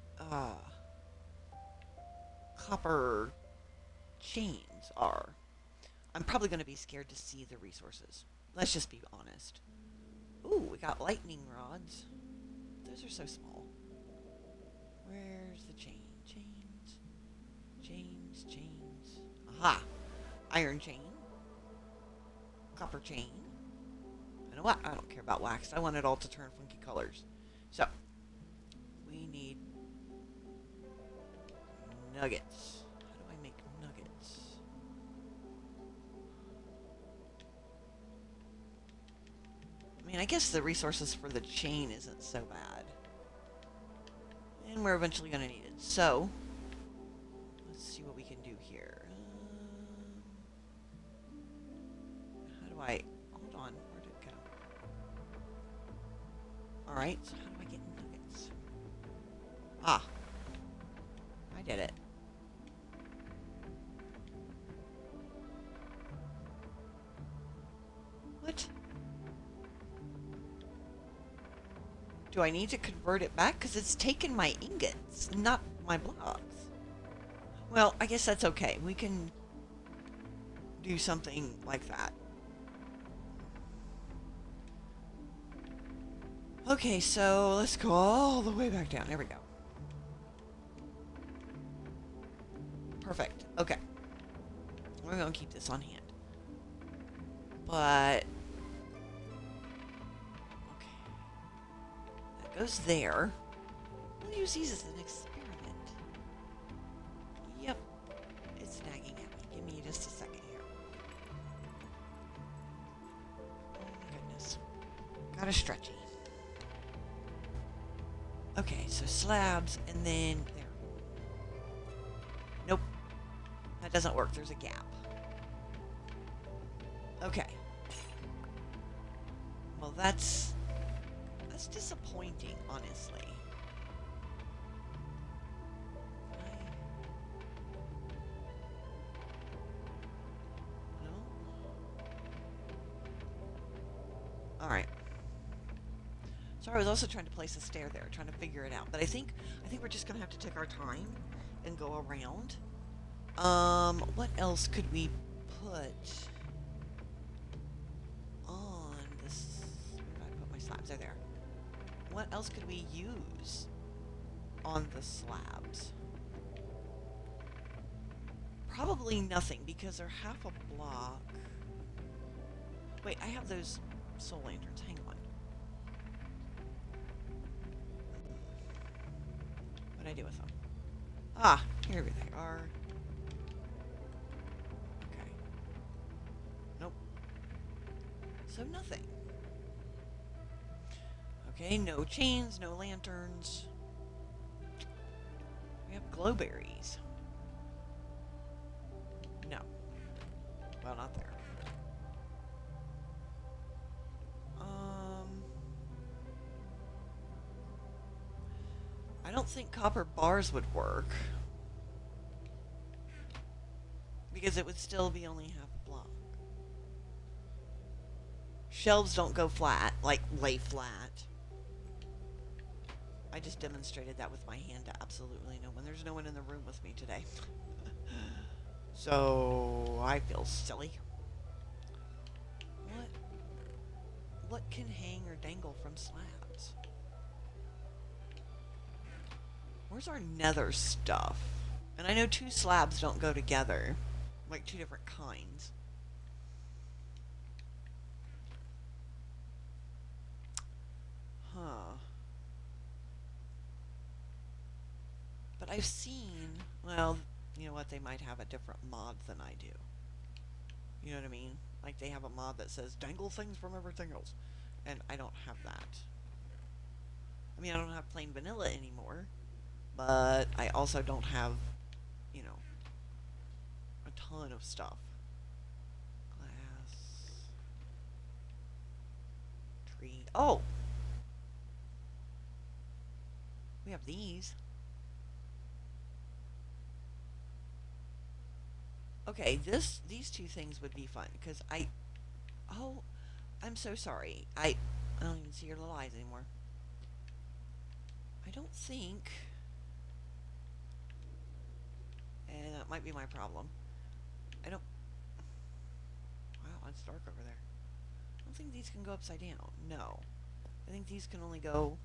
copper chains are. I'm probably going to be scared to see the resources. Let's just be honest. Ooh, we got lightning rods. Those are so small. Where's the chain? Chains. Chains, chains. Aha! Iron chain. Copper chain. You know what? I don't care about wax. I want it all to turn funky colors. So, we need nuggets. How do I make nuggets? I mean, I guess the resources for the chain isn't so bad. And we're eventually going to need it. So, let's see what we can do here. How do I... Hold on. Where Alright, so how do I get nuggets? Ah, I did it. What? Do I need to convert it back? Because it's taken my ingots, not my blocks. Well, I guess that's okay. We can do something like that. Okay, so let's go all the way back down. There we go. Perfect. Okay. We're going to keep this on hand. But... okay. That goes there. We'll use these as an experiment. Yep. It's nagging at me. Give me just a second here. Oh my goodness. Got a stretchy. Okay, so slabs, and then there. Nope. That doesn't work. There's a gap. Okay. Well, that's disappointing, honestly. No? Alright. Sorry, I was also trying to place a stair there, trying to figure it out. But I think we're just gonna have to take our time and go around. What else could we put on this? Where did I put my slabs? They're there. What else could we use on the slabs? Probably nothing, because they're half a block. Wait, I have those soul lanterns. Hang on. What did I do with them? Ah, here they are. Okay. Nope. So nothing. Okay, no chains, no lanterns. We have glowberries. No. Well, not there. I don't think copper bars would work. Because it would still be only half a block. Shelves don't go flat, like lay flat. I just demonstrated that with my hand to absolutely no one. There's no one in the room with me today. So, I feel silly. What can hang or dangle from slabs? Where's our nether stuff? And I know two slabs don't go together. Like two different kinds. Huh. But I've seen... well, you know what? They might have a different mod than I do. You know what I mean? Like they have a mod that says dangle things from everything else. And I don't have that. I mean, I don't have plain vanilla anymore. But I also don't have, you know, a ton of stuff. Glass. Tree. Oh! We have these. Okay, these two things would be fun, because oh, I'm so sorry. I don't even see your little eyes anymore. I don't think, and that might be my problem. I don't, wow, it's dark over there. I don't think these can go upside down. No. I think these can only go,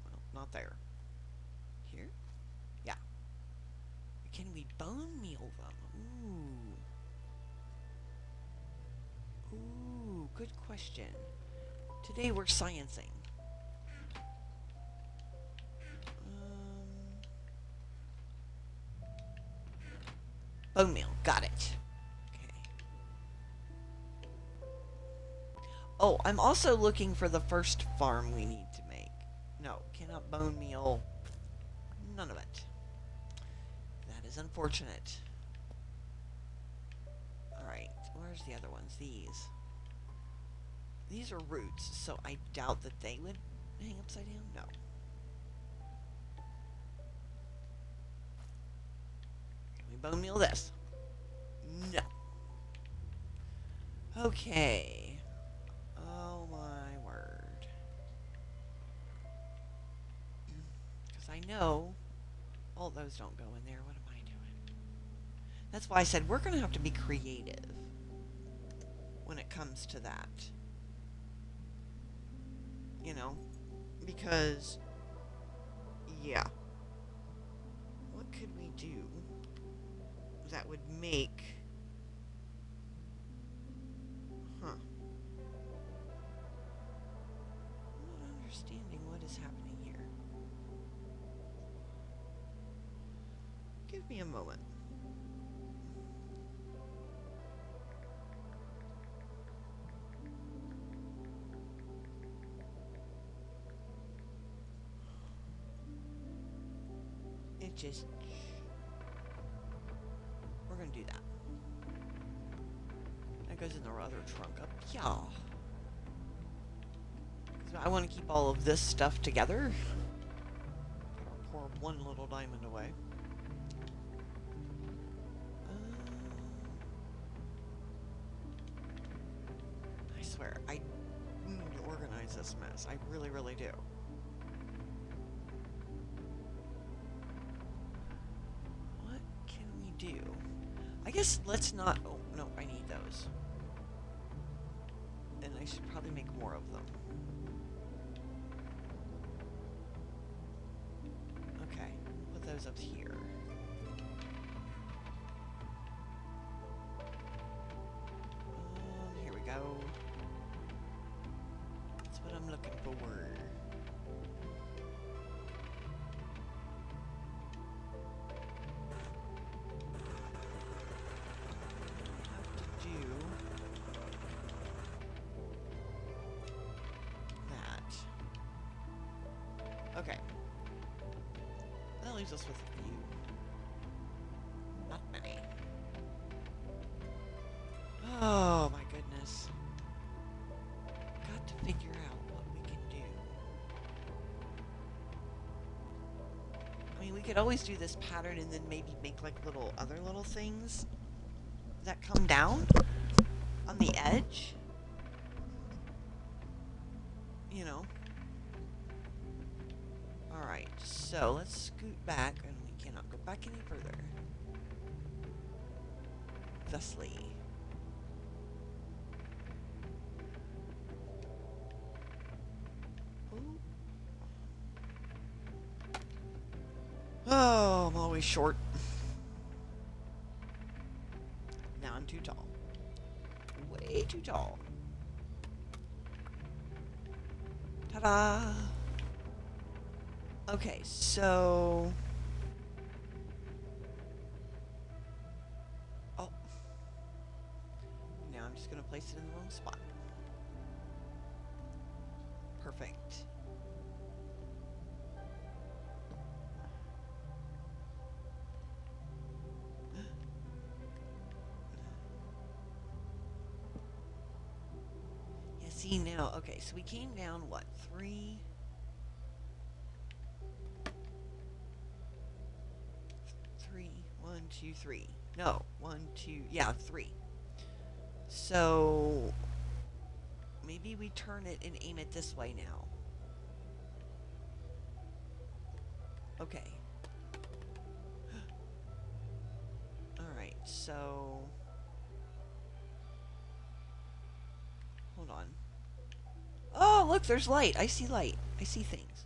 well, not there. Here? Yeah. Can we bone meal them? Ooh, good question. Today we're sciencing. Bone meal, got it. Okay. Oh, I'm also looking for the first farm we need to make. No, cannot bone meal. None of it. That is unfortunate. Alright, where's the other ones? These are roots, so I doubt that they would hang upside down? No. Can we bone meal this? No. Okay. Oh my word. Because I know all those don't go in there. What am I doing? That's why I said we're going to have to be creative when it comes to that. You know? Because, yeah. What could we do that would make... Huh. I'm not understanding what is happening here. Give me a moment. It just... We're gonna do that. That goes in the other trunk up. Yeah. 'Cause I want to keep all of this stuff together. Pour one little diamond away. I swear, I need to organize this mess. I really, really do. What can we do? I guess let's not... Oh, no, I need those. And I should probably make more of them. Okay, put those up here. Here we go. That's what I'm looking for. Okay. That leaves us with a few. Not many. Oh my goodness. Got to figure out what we can do. I mean, we could always do this pattern and then maybe make like other little things that come down on the edge. You know. Alright, so let's scoot back, and we cannot go back any further. Thusly. Ooh. Oh, I'm always short. Now I'm too tall. Way too tall. Ta-da! Okay, so... Oh. Now I'm just going to place it in the wrong spot. Perfect. Yeah, see now, okay, so we came down, what, 3... 1, 2, 3. No, 1, 2, yeah, 3. So maybe we turn it and aim it this way now. Okay. Alright, so... Hold on. Oh, look, there's light. I see light. I see things.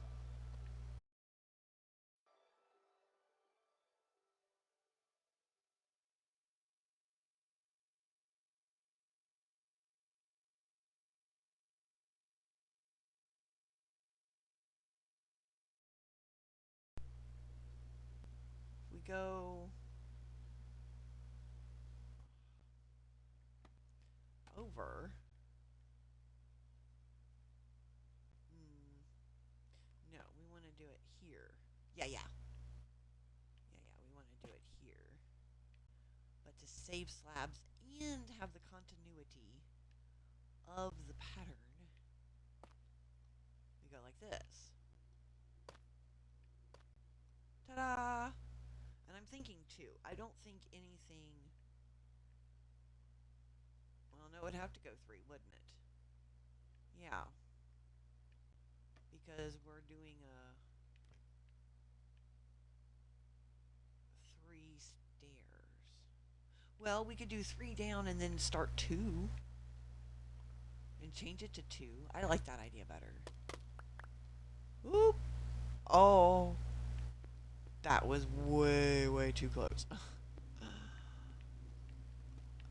We go over. No, we want to do it here. Yeah. Yeah, we want to do it here. But to save slabs and have the continuity of the pattern, we go like this. I don't think anything... Well, no, it would have to go 3, wouldn't it? Yeah. Because we're doing a 3 stairs. Well, we could do 3 down and then start 2. And change it to 2. I like that idea better. Oop! Oh. That was way, way too close.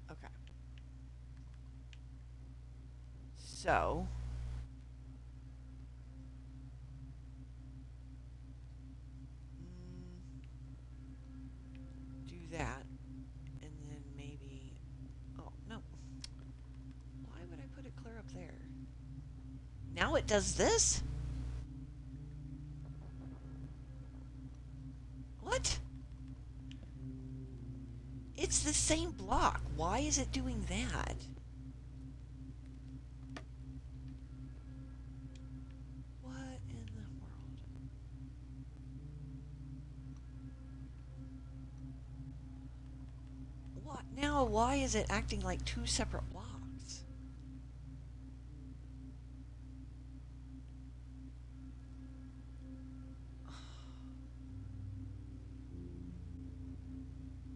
Okay. So... do that. And then maybe... Oh, no. Why would I put it clear up there? Now it does this? What? It's the same block. Why is it doing that? What in the world? What? Now why is it acting like 2 separate blocks?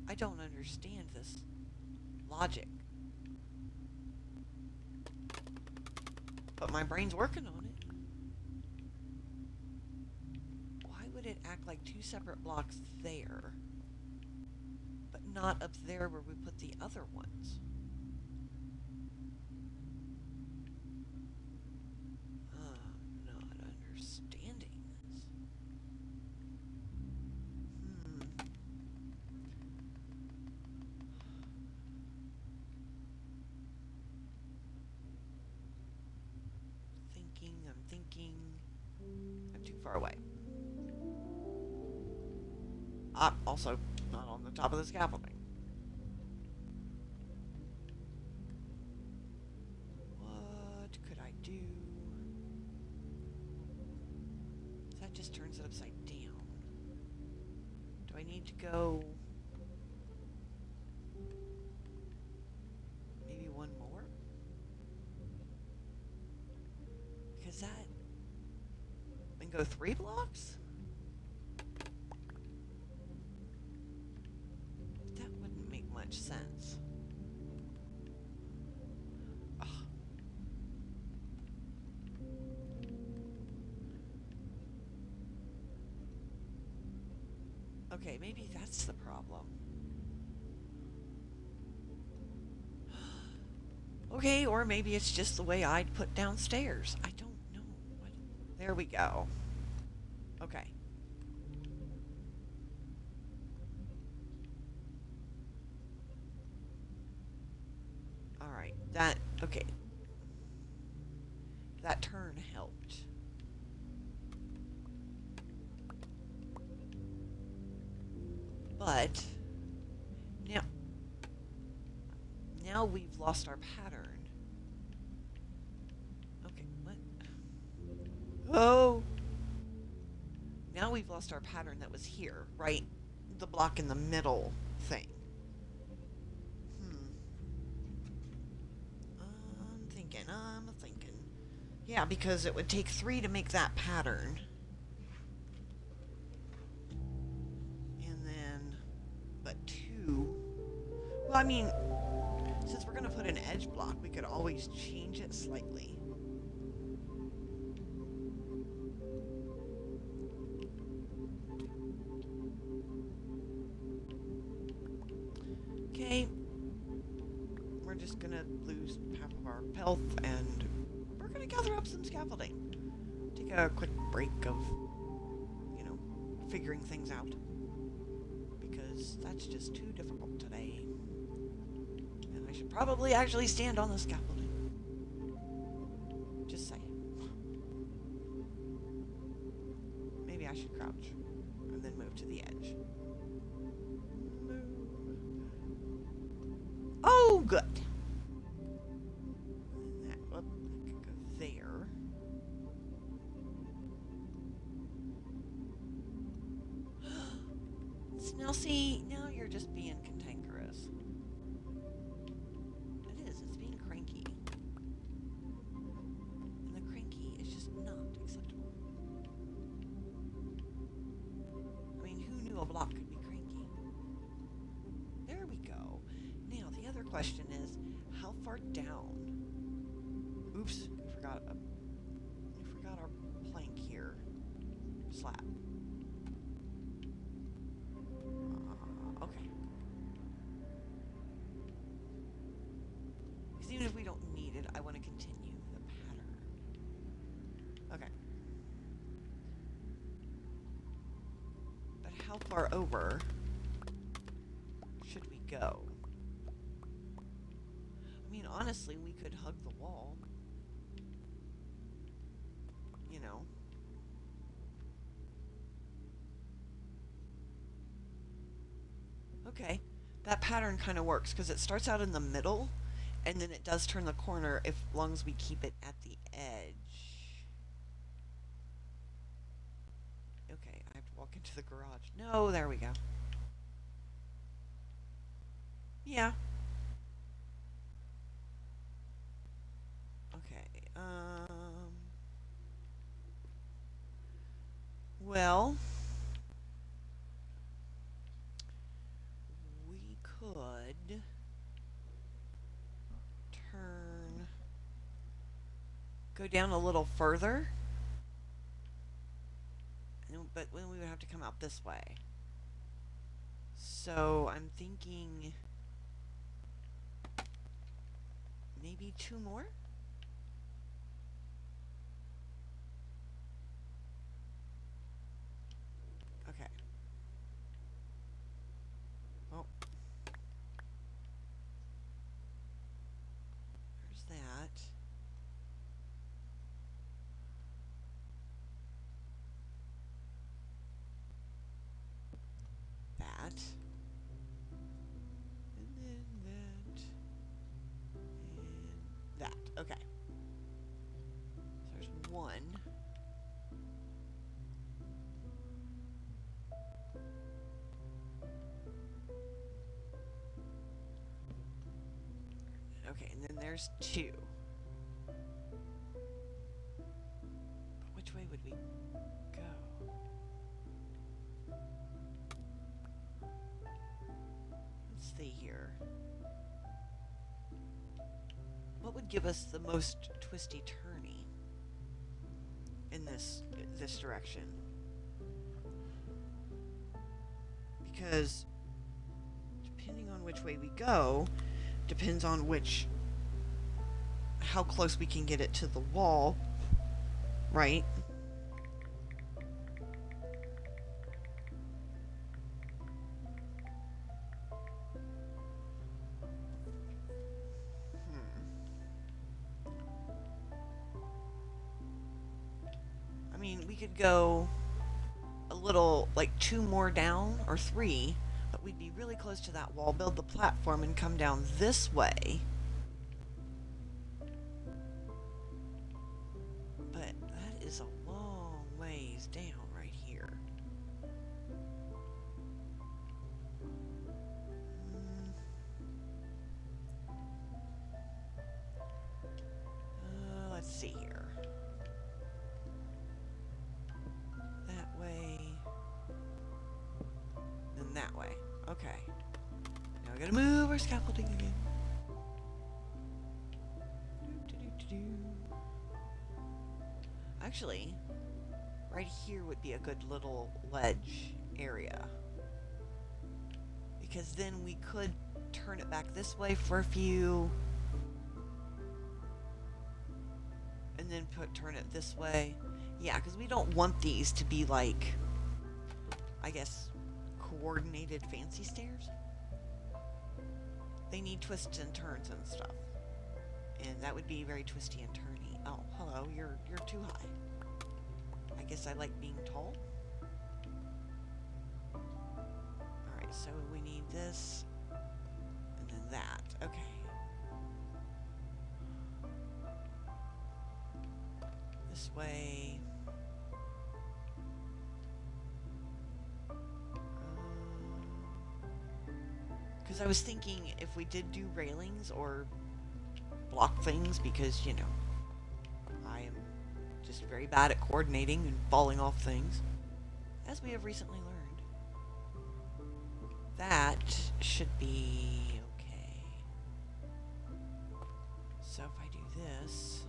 I don't understand this logic. But my brain's working on it. Why would it act like 2 separate blocks there, but not up there where we put the other ones? I'm not understanding this. I'm thinking. I'm too far away. Also not on the top of the scaffolding. What could I do? That just turns it upside down. Do I need to go... maybe one more? Because that... and go 3 blocks? That wouldn't make much sense. Ugh. Okay, maybe that's the problem. Okay, or maybe it's just the way I'd put downstairs. I don't know. What? There we go. Okay. Alright, that... okay. That turn helped. But... Now we've lost our pattern. Okay, what? Oh! Now we've lost our pattern that was here, right? The block in the middle thing. I'm thinking. Yeah, because it would take 3 to make that pattern. And then... but 2... well, I mean... since we're going to put an edge block, we could always change it slightly. Okay. We're just going to lose half of our health, and we're going to gather up some scaffolding. Take a quick break of, you know, figuring things out. Because that's just too difficult today. I should probably actually stand on the scaffolding. Just saying. Maybe I should crouch and then move to the edge. Move. Oh, good. That could go there. Now see, now you're just is. It is. It's being cranky. And the cranky is just not acceptable. I mean, who knew a block could be cranky? There we go. Now, the other question is, how far down? Oops, we forgot our plank here. Slab. Okay. Because even if we don't need it, I want to continue the pattern. Okay. But how far over should we go? I mean, honestly, we could hug the wall. You know. Okay. That pattern kind of works because it starts out in the middle and then it does turn the corner if long as we keep it at the edge. Okay, I have to walk into the garage. No, there we go. Yeah. Okay. Well, we could go down a little further, but then we would have to come out this way. So I'm thinking maybe 2 more? Okay. Oh. There's that. That. And then that. And that. Okay. So there's 1. Okay, and then there's 2. But which way would we go? Let's see here. What would give us the most twisty-turny in this direction? Because depending on which way we go, depends on how close we can get it to the wall, right? I mean, we could go a little, like 2 more down, or 3, but we'd be really close to that wall, build the platform, and come down this way. But that is a long ways down right here. Let's see here. That way. Then that way. Okay. Now we gotta move our scaffolding again. Actually, right here would be a good little ledge area. Because then we could turn it back this way for a few. And then turn it this way. Yeah, because we don't want these to be like, I guess, coordinated fancy stairs. They need twists and turns and stuff. And that would be very twisty and turny. Oh, hello, you're too high. I guess I like being tall. Alright, so we need this. And then that. Okay. This way. Because I was thinking if we did do railings or block things, because, you know, I am just very bad at coordinating and falling off things, as we have recently learned. That should be okay. So if I do this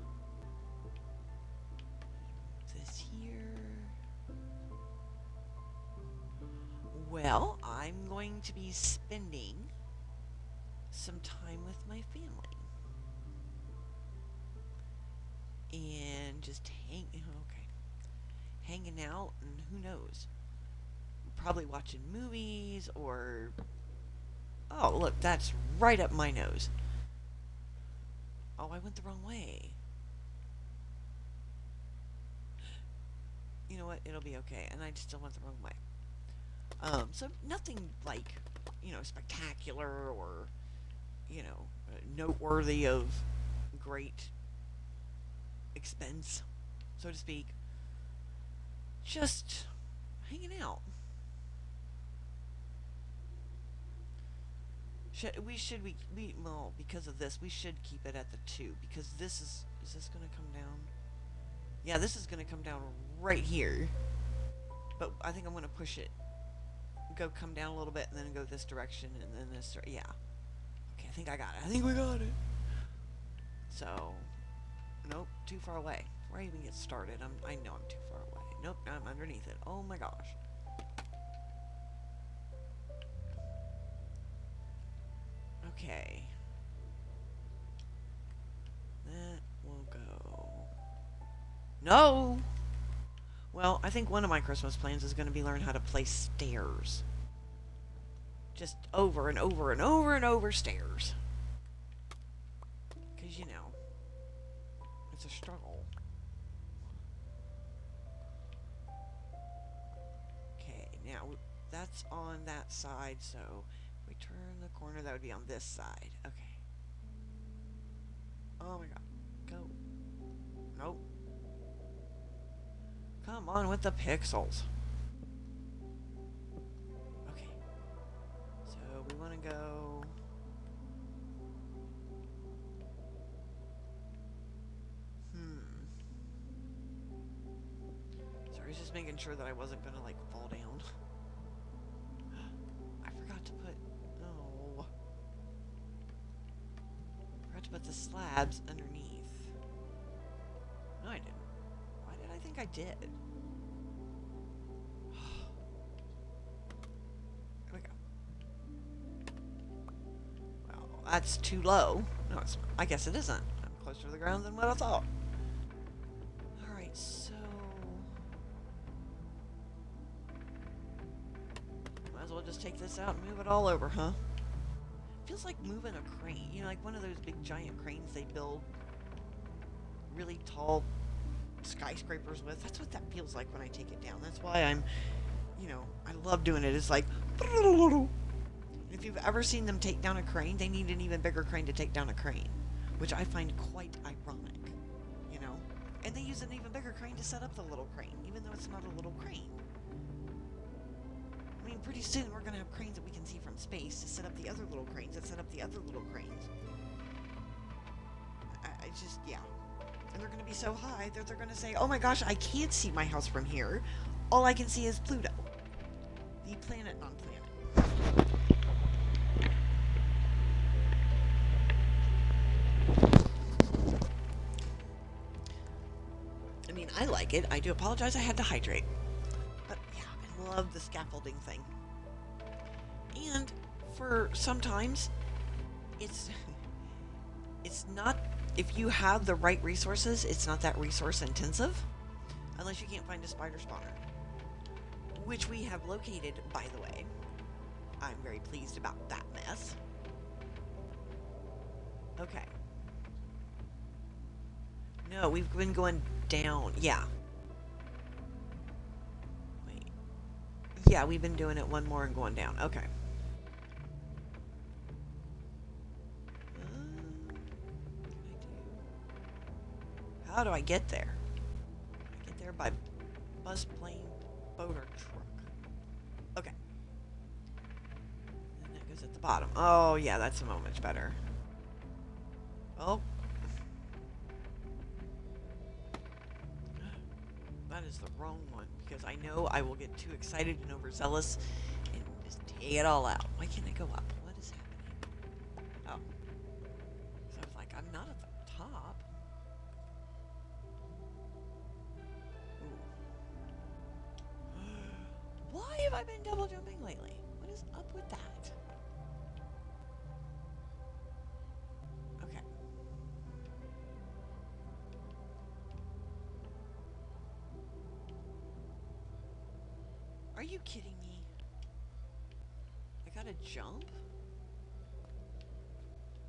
here. Well, I'm going to be spending some time with my family. And just hanging out, and who knows, probably watching movies, or oh look, that's right up my nose. Oh, I went the wrong way. You know what, it'll be okay, and I still went the wrong way. So nothing like, you know, spectacular or, you know, noteworthy of great expense, so to speak. Just hanging out. Well, because of this, we should keep it at the 2, because this is this going to come down? Yeah, this is going to come down right here. But I think I'm going to push it. Come down a little bit, and then go this direction, and then this, yeah. Okay, I think I got it. I think we got it. So, nope, too far away. Before I even get started, I know I'm too far away. Nope, I'm underneath it. Oh my gosh. Okay. That will go. No! Well, I think one of my Christmas plans is going to be learn how to place stairs. Just over and over and over and over stairs. Because, you know, it's a struggle. Okay, now that's on that side, so if we turn the corner, that would be on this side. Okay. Oh my god. Go. Nope. Come on with the pixels. Okay. So we want to go... So I was just making sure that I wasn't going to, like, fall down. I forgot to put... No. I forgot to put the slabs underneath. No, I didn't. Why did I think I did? Here we go. Well, that's too low. No, it's not. I guess it isn't. I'm closer to the ground than what I thought. Alright, so... Might as well just take this out and move it all over, huh? Feels like moving a crane. You know, like one of those big giant cranes they build really tall skyscrapers with. That's what that feels like when I take it down. That's why I'm, you know, I love doing it. It's like, if you've ever seen them take down a crane, they need an even bigger crane to take down a crane, which I find quite ironic, you know. And they use an even bigger crane to set up the little crane, even though it's not a little crane. I mean, pretty soon we're going to have cranes that we can see from space to set up the other little cranes that set up the other little cranes. I just, yeah. And they're going to be so high that they're going to say, oh my gosh, I can't see my house from here. All I can see is Pluto. The planet, non-planet. I mean, I like it. I do apologize I had to hydrate. But yeah, I love the scaffolding thing. And for sometimes, it's not... If you have the right resources, it's not that resource intensive. Unless you can't find a spider spawner. Which we have located, by the way. I'm very pleased about that mess. Okay. No, we've been going down. Yeah. Wait. Yeah, we've been doing it one more and going down. Okay. How do I get there? I get there by bus, plane, boat, or truck. Okay. And that goes at the bottom. Oh, yeah, that's so much better. Oh. That is the wrong one, because I know I will get too excited and overzealous and just take it all out. Why can't I go up? What is happening? Oh. So I was like, I'm not at the top. Why have I been double jumping lately? What is up with that? Okay. Are you kidding me? I gotta jump?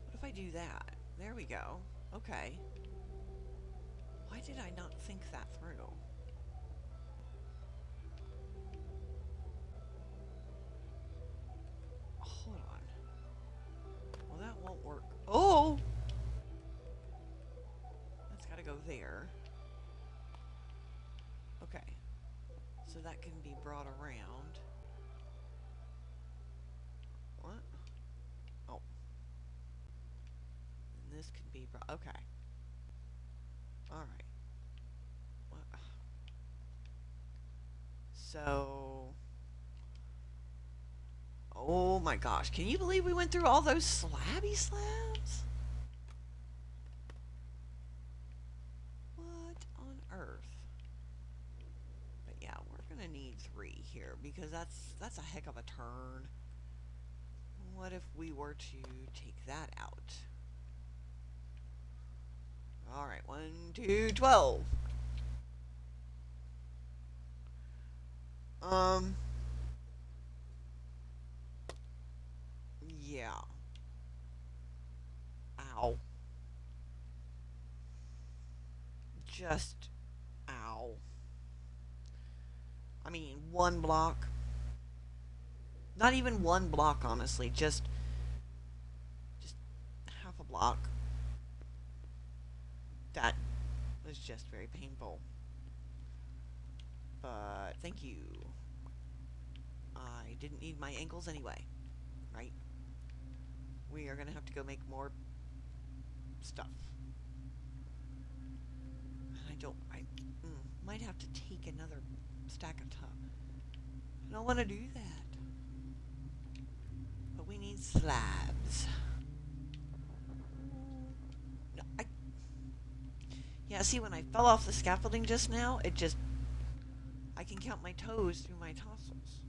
What if I do that? There we go. Okay. Why did I not think that through? Hold on. Well, that won't work. Oh! That's gotta go there. Okay. So that can be brought around. What? Oh. And this can be brought... Okay. Alright. What? So... Oh my gosh. Can you believe we went through all those slabby slabs? What on earth? But yeah, we're gonna need 3 here because that's a heck of a turn. What if we were to take that out? Alright, 1, 2, 12. Yeah. Ow. Just, ow. I mean, 1 block. Not even 1 block, honestly. Just half a block. That was just very painful. But, thank you. I didn't need my ankles anyway. Right? We are going to have to go make more stuff. I might have to take another stack of top. I don't want to do that. But we need slabs. No, yeah, see, when I fell off the scaffolding just now, I can count my toes through my tassels.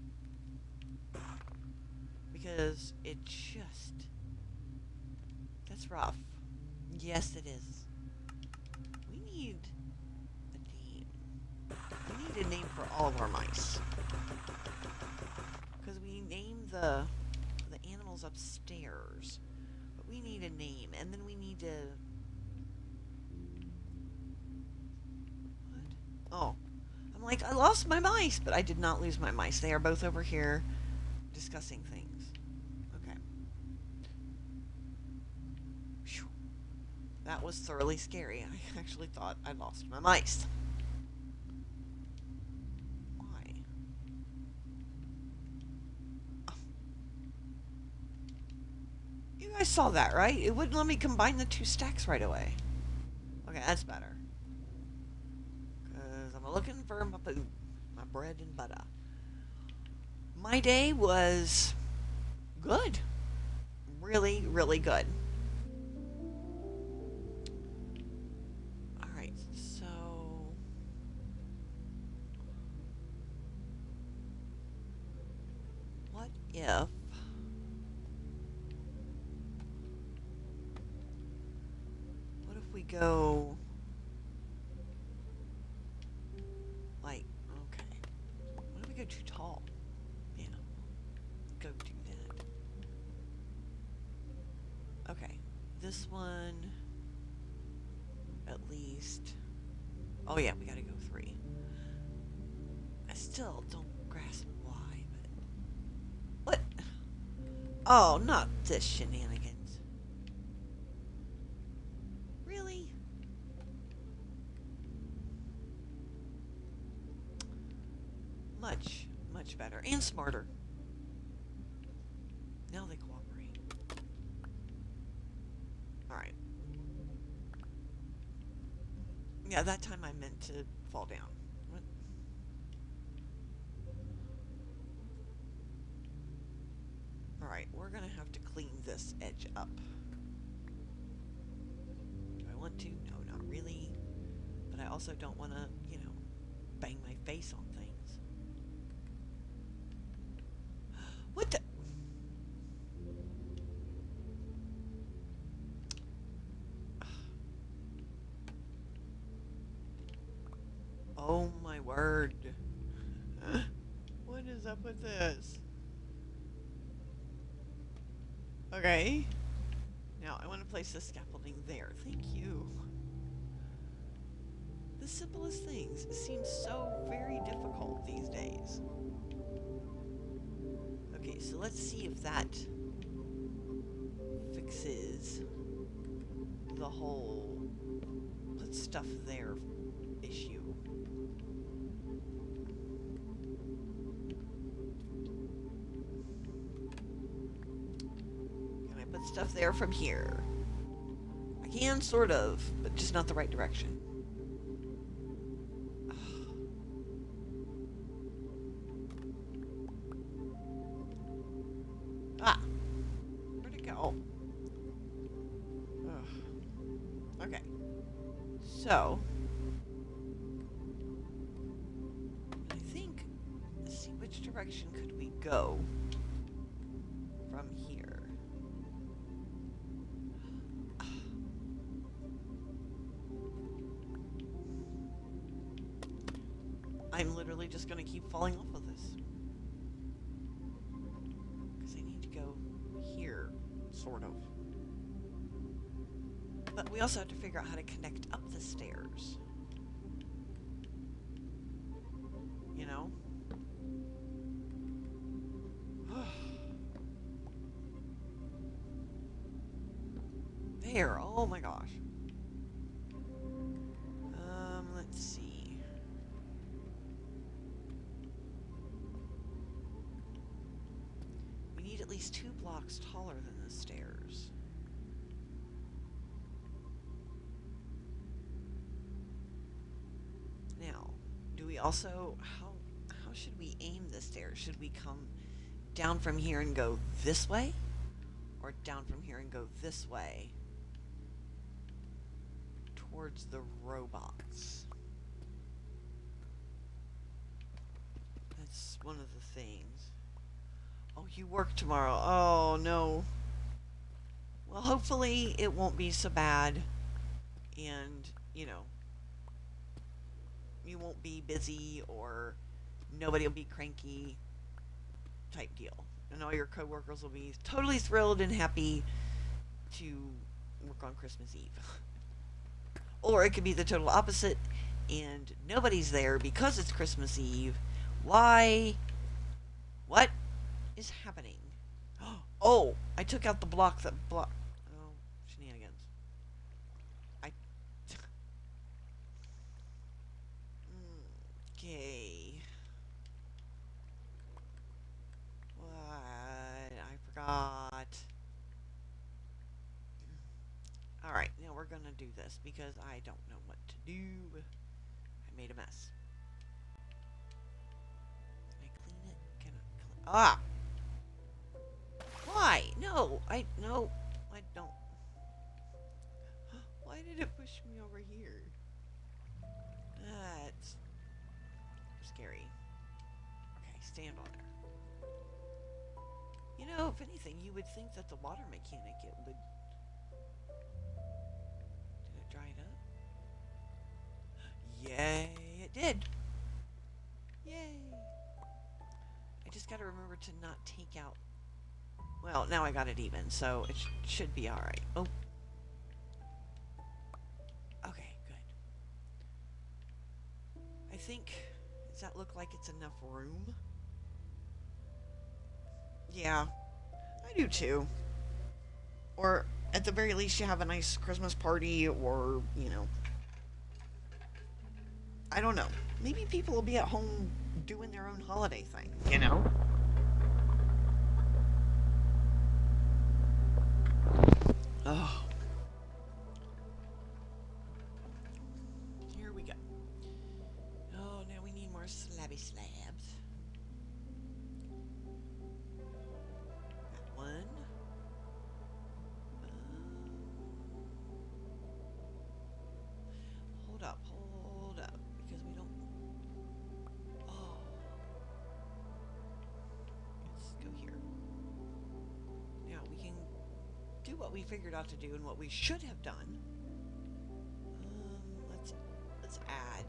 Because that's rough. Yes, it is. We need a name for all of our mice. Because we named the animals upstairs. But we need a name. And then we need to... What? Oh. I'm like, I lost my mice. But I did not lose my mice. They are both over here discussing things. Okay. Whew. That was thoroughly scary. I actually thought I lost my mice. I saw that, right? It wouldn't let me combine the 2 stacks right away. Okay, that's better. Because I'm looking for my food. My bread and butter. My day was good. Really, really good. Alright, so... What if... we go like, okay, what if we go too tall? Yeah, go do that. Okay, this one at least. Oh yeah, we gotta go 3. I still don't grasp why, but what? Oh, not this shenanigans. Much better and smarter. Now they cooperate. Yeah, that time I meant to fall down. What? Alright, we're gonna have to clean this edge up. Do I want to? No, not really. But I also don't want to, bang my face on things. What the? Oh my word. What is up with this? Okay. Now I want to place the scaffolding there. Thank you. The simplest things seem so very difficult these days. Okay, so let's see if that fixes the whole put stuff there issue. Can I put stuff there from here? I can, sort of, but just not the right direction. Ah! Where'd it go? Ugh. Okay. So, I think, let's see, which direction could we go from here? I'm literally just going to keep falling off of this. Because I need to go here, sort of. But we also have to figure out how to connect up the stairs. You know? There, oh my gosh. Let's see. We need at least 2 blocks taller than the stairs. Now, do we also, how should we aim the stairs? Should we come down from here and go this way? Or down from here and go this way? Towards the robots. That's one of the things. Oh, you work tomorrow. Oh, no. Well, hopefully it won't be so bad. And, you won't be busy or nobody will be cranky type deal. And all your coworkers will be totally thrilled and happy to work on Christmas Eve. Or it could be the total opposite and nobody's there because it's Christmas Eve. Why? What is happening? Oh, I took out the block that block. Oh, shenanigans. Okay. What? I forgot. Alright, now we're gonna do this because I don't know what to do. I made a mess. Can I clean it? Can I Ah! Why? No, I don't. Why did it push me over here? That's scary. Okay, stand on there. You know, if anything, you would think that the water mechanic, it would... Did it dry it up? Yay, it did. Yay. I just gotta remember to not take out... Well, now I got it even, so it should be alright. Oh. Okay, good. I think... Does that look like it's enough room? Yeah, I do too. Or, at the very least, you have a nice Christmas party, or, I don't know. Maybe people will be at home doing their own holiday thing, Oh. we figured out to do and what we should have done. Let's add.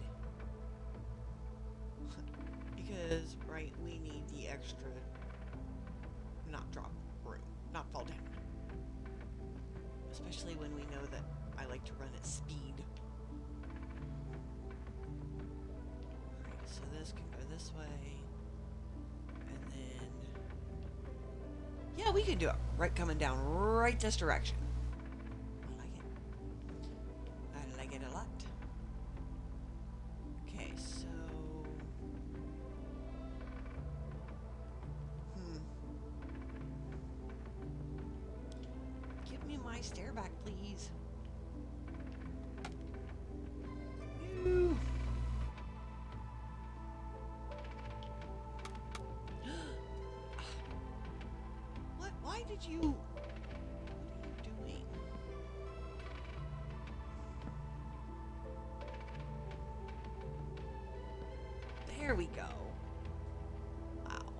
Because, right, we need the extra not drop room, not fall down. Especially when we know that I like to run at speed. Alright, so this can go this way. And then... yeah, we can do it. Right, coming down right this direction. I like it. I like it a lot. Okay, so... Give me my stair back, please. Ew. What? Why did you... what are you doing? There we go. Wow.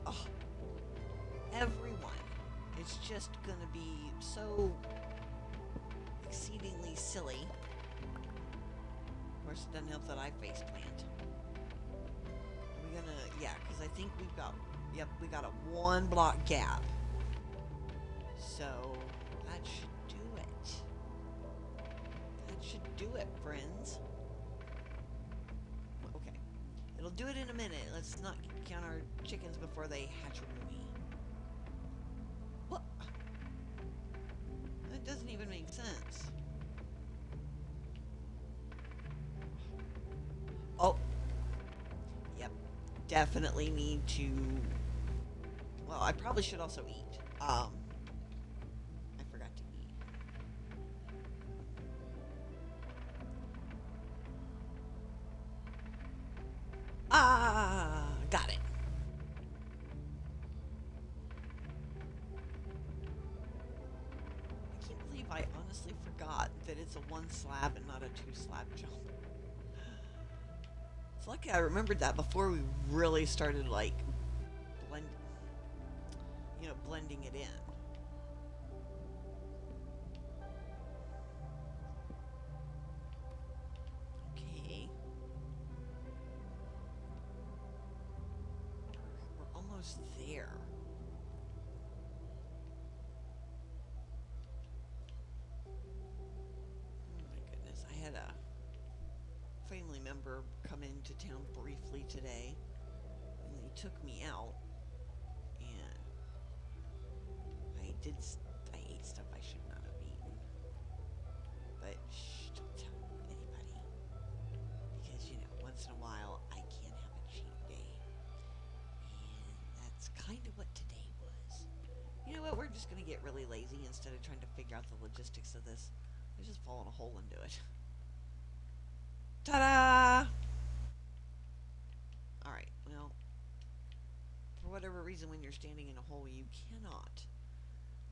Oh. Everyone. It's just gonna be so exceedingly silly. Of course, it doesn't help that I face plant. Are we gonna... yeah, because I think we've got... yep, we got a 1 block gap. So, that should do it. That should do it, friends. Okay. It'll do it in a minute. Let's not count our chickens before they hatch a roomie. What? That doesn't even make sense. Oh. Yep. Definitely need to... well, I probably should also eat. I forgot to eat. Ah, got it. I can't believe I honestly forgot that it's a 1 slab and not a 2 slab jump. It's lucky I remembered that before we really started, like, blending it in. Okay. We're almost there. Oh my goodness, I had a family member come into town briefly today, and they took me out, and I ate stuff I should not have eaten. But shh, don't tell anybody, because once in a while I can have a cheat day, and that's kind of what today was. You know what? We're just gonna get really lazy instead of trying to figure out the logistics of this. Let's just fall in a hole and do it. Ta-da! Alright, well, for whatever reason, when you're standing in a hole, you cannot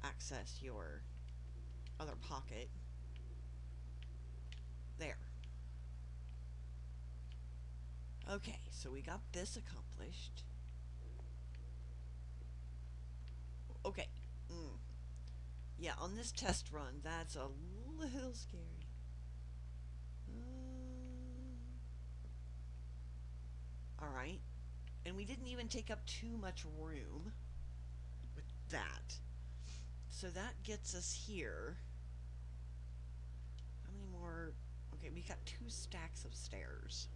access your other pocket. There. Okay, so we got this accomplished. Okay. Yeah, on this test run, that's a little scary. Alright. And we didn't even take up too much room with that. So that gets us here. How many more? Okay, we got 2 stacks of stairs.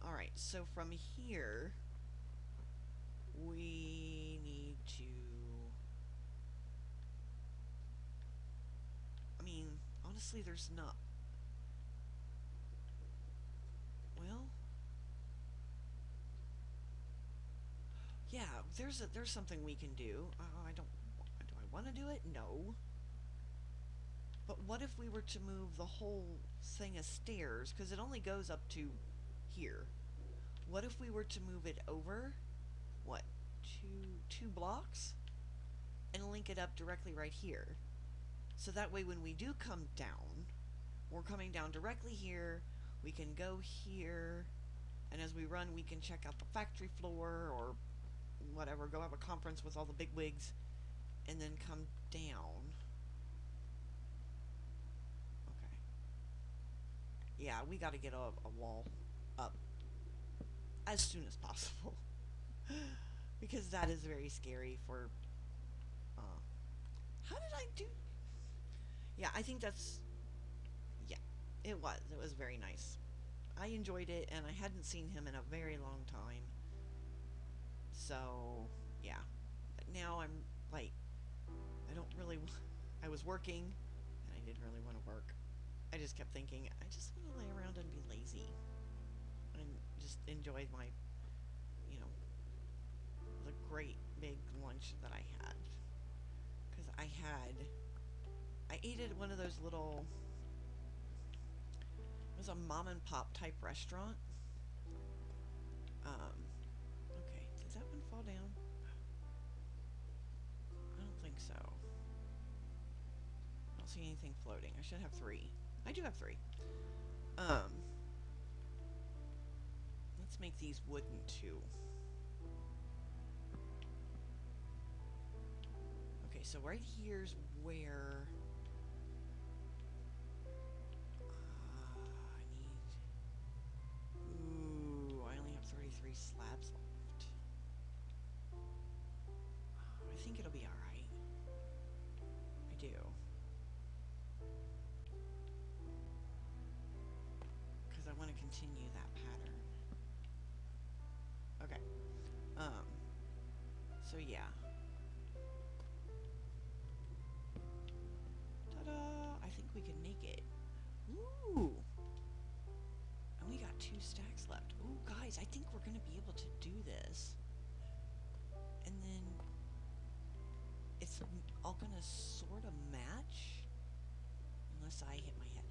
Alright, so from here, we need to... I mean, honestly, there's not... well... yeah, there's something we can do. Do I want to do it? No. But what if we were to move the whole thing of stairs, because it only goes up to here. What if we were to move it over, what, two blocks? And link it up directly right here. So that way when we do come down, we're coming down directly here, we can go here, and as we run we can check out the factory floor, or whatever, go have a conference with all the big wigs, and then come down. Okay. Yeah, we got to get a wall up as soon as possible. Because that is very scary for... how did I do... Yeah, I think that's... Yeah, it was. It was very nice. I enjoyed it, and I hadn't seen him in a very long time. So, yeah. But now I'm, like... I don't really... I was working, and I didn't really want to work. I just kept thinking, I just want to lay around and be lazy. And just enjoy my, you know, the great big lunch that I had. Because I ate at one of those little... It was a mom and pop type restaurant. Okay, did that one fall down? I don't think so. I don't see anything floating. I should have 3. I do have 3. Let's make these wooden too. Okay, so right here's where... I need... Ooh, I only have 33 slabs left. I think it'll be alright. I do. Because I want to continue that pattern. Okay. So yeah. Ta-da! I think we can make it. Ooh! And we got 2 stacks left. Ooh, guys, I think we're going to be able to do this. And then it's all going to sort of match. Unless I hit my head.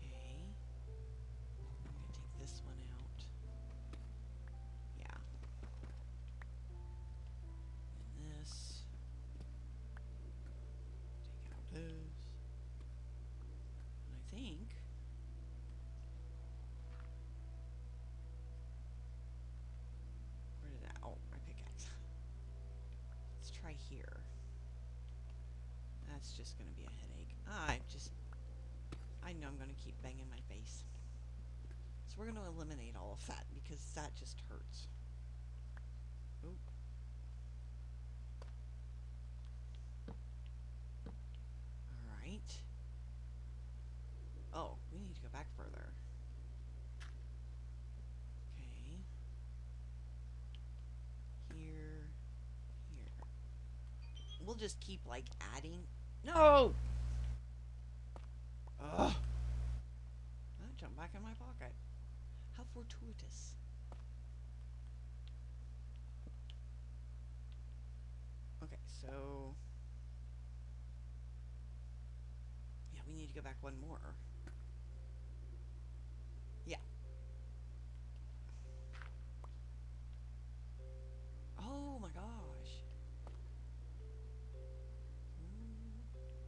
Okay. I'm going to take this one out. Yeah. And this. Take out those. And I think... Where did that... Oh, my pickaxe. Let's try here. That's just going to be a headache. I know I'm going to keep banging my face. So we're going to eliminate all of that because that just hurts. Oop. Alright. Oh, we need to go back further. Okay. Here. We'll just keep, like, adding... No! Ugh! That jumped back in my pocket. How fortuitous. Okay, so... Yeah, we need to go back one more. Yeah. Oh my gosh.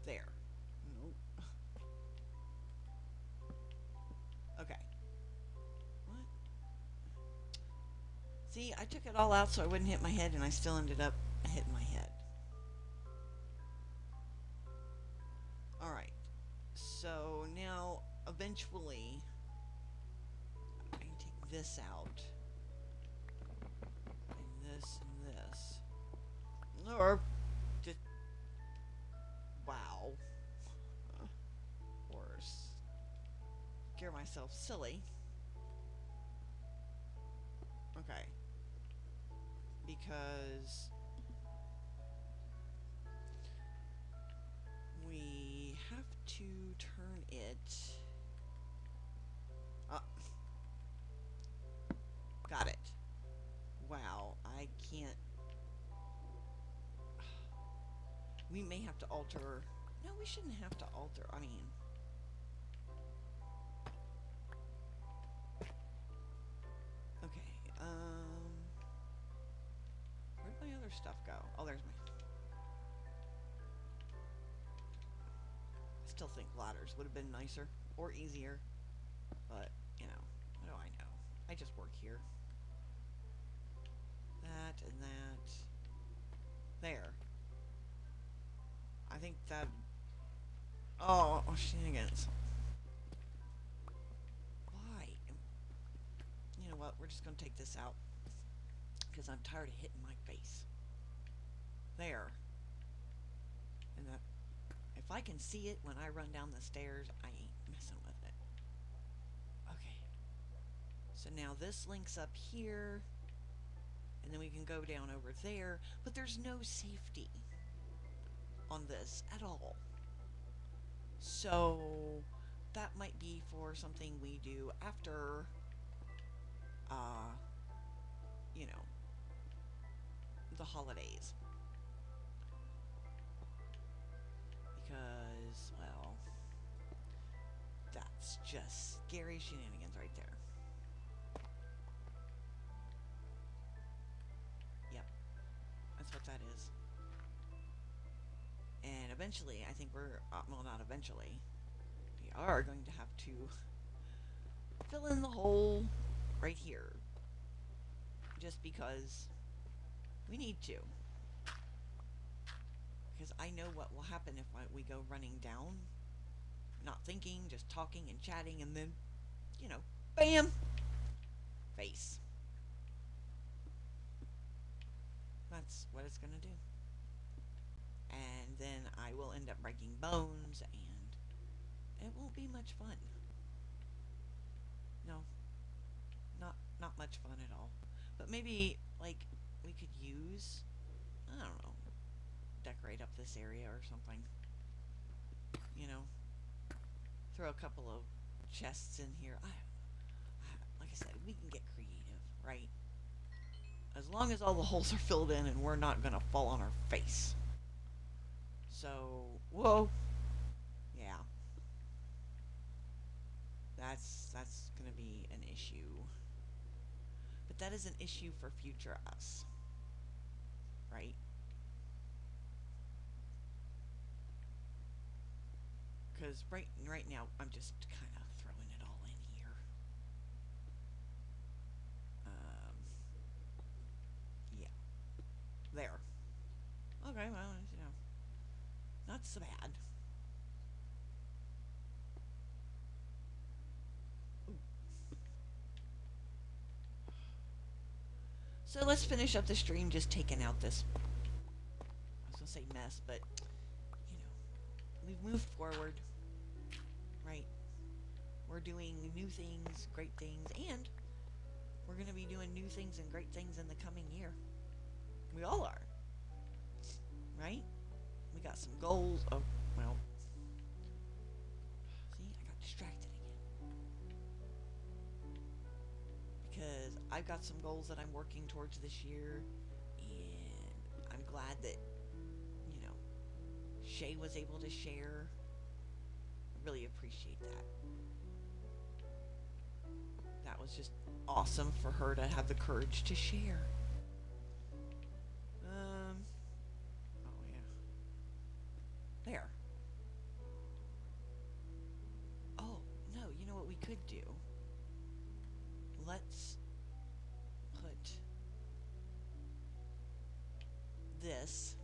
There. Nope. Okay. What? See, I took it all out so I wouldn't hit my head, and I still ended up hitting my head. Alright. So now, eventually, I can take this out. And this and this. Or just... Wow. Or scare myself silly. Okay. Because we have to turn it... Got it. Wow, I can't... We may have to alter... No, we shouldn't have to alter. I mean... Okay, where'd my other stuff go? Oh, there's my... I still think ladders would have been nicer. Or easier. But, you know, what do I know? I just work here. That and that. There. I think that... Oh, shenanigans. Why? You know what? We're just going to take this out. Because I'm tired of hitting my face. There. And that... If I can see it when I run down the stairs, I ain't messing with it. Okay. So now this links up here. And then we can go down over there. But there's no safety on this at all. So that might be for something we do after, you know, the holidays. Because, well, that's just scary shenanigans right there. Yep, that's what that is. And eventually, I think we're, well, not eventually, we are going to have to fill in the hole right here. Just because we need to. Because I know what will happen if we go running down, not thinking, just talking and chatting, and then, you know, bam! Face. That's what it's going to do. And then I will end up breaking bones, and it won't be much fun. No. Not much fun at all. But maybe, like, we could use, I don't know, decorate up this area or something. You know, throw a couple of chests in here. Like I said, we can get creative, right? As long as all the holes are filled in and we're not going to fall on our face. So, whoa. Yeah. That's going to be an issue. But that is an issue for future us. Right? Because right now, I'm just kind of throwing it all in here. Yeah. There. Okay, well, you know, not so bad. Ooh. So let's finish up the stream just taking out this, I was going to say mess, but, you know, we've moved forward, right? We're doing new things, great things, and we're going to be doing new things and great things in the coming year. We all are. Right? We got some goals. Oh, well. See, I got distracted again. Because I've got some goals that I'm working towards this year. And I'm glad that, you know, Shay was able to share. I really appreciate that. That was just awesome for her to have the courage to share. Oh yeah. There. Oh, no, you know what we could do? Let's put this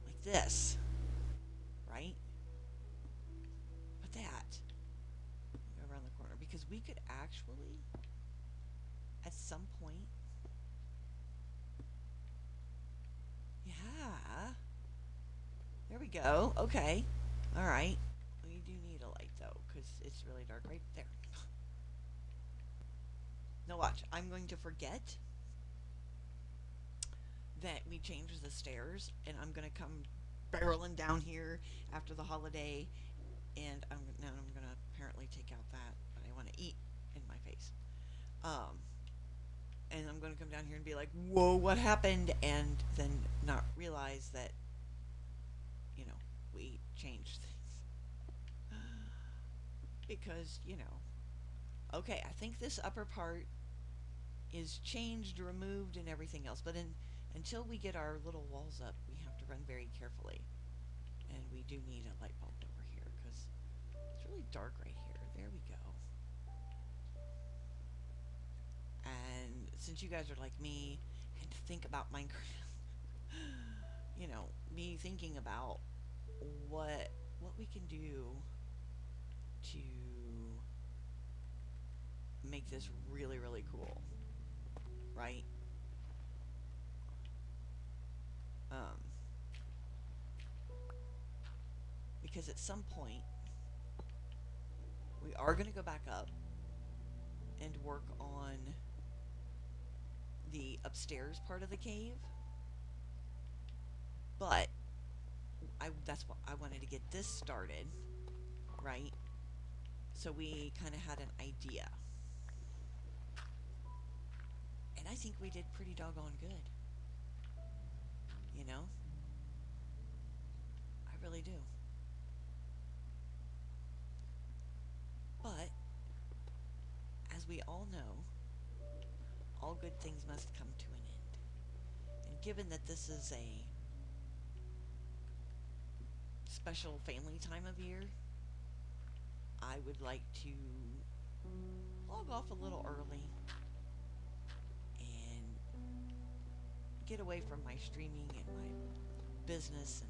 like this, right? Put that. Go around the corner, because we could actually, at some point, yeah, there we go. Okay, all right. We do need a light though, because it's really dark right there. Now watch, I'm going to forget that we changed the stairs, and I'm going to come barreling down here after the holiday, and I'm going to apparently take out that, but I want to eat in my face. And I'm going to come down here and be like, whoa, what happened? And then not realize that, you know, we changed things. Because, you know, okay, I think this upper part is changed, removed, and everything else. But until we get our little walls up, we have to run very carefully. And we do need a light bulb over here, because it's really dark right here. There we go. And since you guys are like me, and think about Minecraft. Me thinking about what what we can do to make this really really cool, right? Um, because at some point we are going to go back up and work on the upstairs part of the cave, but that's what I wanted to get this started, right? So we kind of had an idea. And I think we did pretty doggone good. You know? I really do. But, as we all know, all good things must come to an end. And given that this is a special family time of year, I would like to log off a little early and get away from my streaming and my business and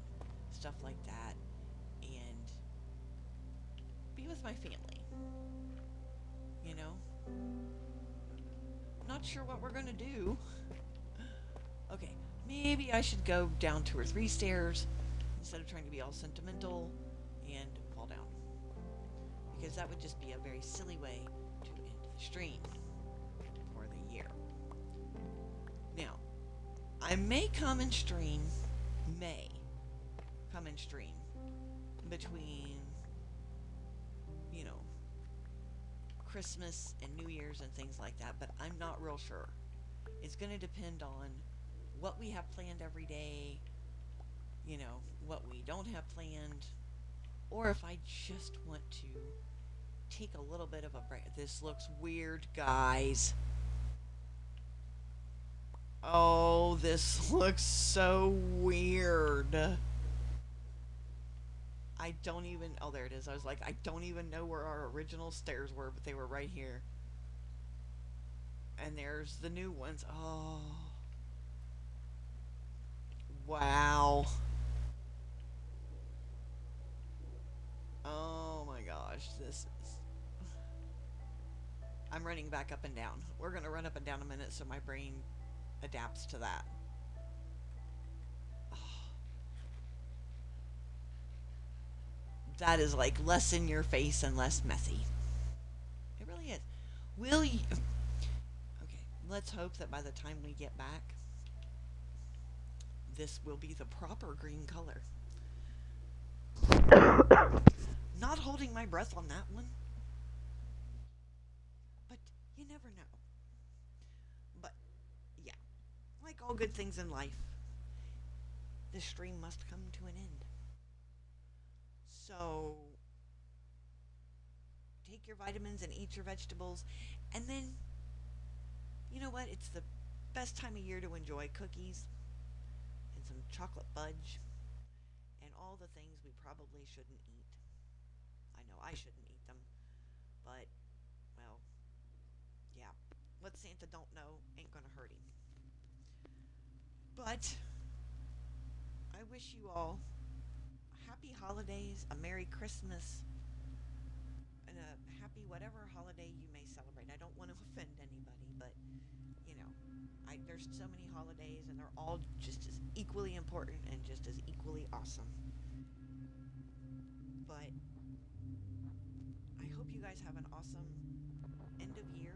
stuff like that and be with my family. You know? Not sure what we're gonna do. Okay, maybe I should go down 2 or 3 stairs instead of trying to be all sentimental and fall down. Because that would just be a very silly way to end the stream for the year. Now, I may come and stream between, Christmas and New Year's and things like that, but I'm not real sure. It's going to depend on what we have planned every day, what we don't have planned, or if I just want to take a little bit of a break. This looks weird, guys. Oh, this looks so weird. I don't even... Oh, there it is. I was like, I don't even know where our original stairs were, but they were right here. And there's the new ones. Oh. Wow. Oh my gosh. This is... I'm running back up and down. We're going to run up and down a minute so my brain adapts to that. That is like less in your face and less messy. It really is. Will you... Okay, let's hope that by the time we get back, this will be the proper green color. Not holding my breath on that one. But you never know. But, yeah. Like all good things in life, this stream must come to an end. So, take your vitamins and eat your vegetables. And then, you know what? It's the best time of year to enjoy cookies and some chocolate fudge and all the things we probably shouldn't eat. I know I shouldn't eat them. But, well, yeah. What Santa don't know ain't gonna hurt him. But, I wish you all happy holidays, a Merry Christmas, and a happy whatever holiday you may celebrate. I don't want to offend anybody, but, there's so many holidays, and they're all just as equally important and just as equally awesome. But I hope you guys have an awesome end of year,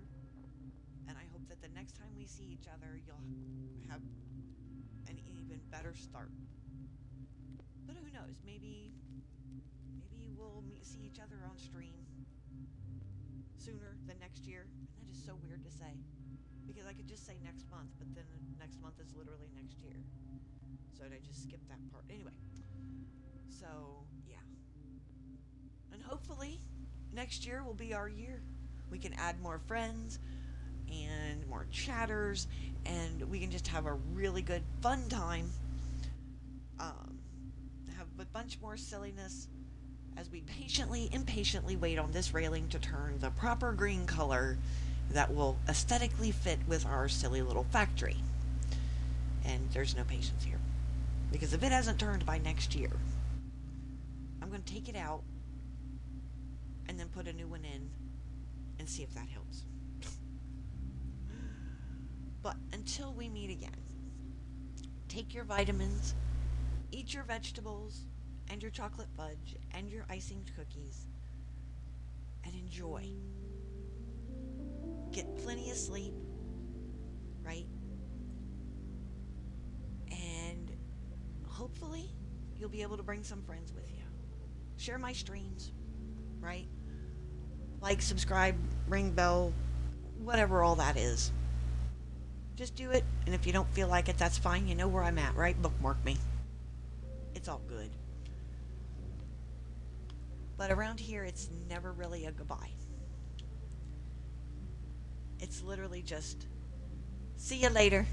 and I hope that the next time we see each other, you'll have an even better start. But who knows? Maybe we'll see each other on stream sooner than next year. And that is so weird to say, because I could just say next month, but then next month is literally next year. So I just skipped that part. Anyway, so yeah. And hopefully next year will be our year. We can add more friends and more chatters, and we can just have a really good fun time. Have a bunch more silliness as we impatiently wait on this railing to turn the proper green color that will aesthetically fit with our silly little factory. and there's no patience here. Because if it hasn't turned by next year, I'm going to take it out and then put a new one in and see if that helps. But until we meet again, take your vitamins, eat your vegetables, and your chocolate fudge, and your icing cookies, and enjoy. Get plenty of sleep, right? And hopefully, you'll be able to bring some friends with you. Share my streams, right? Like, subscribe, ring bell, whatever all that is. Just do it, and if you don't feel like it, that's fine. You know where I'm at, right? Bookmark me. It's all good. But around here, it's never really a goodbye. It's literally just, see you later.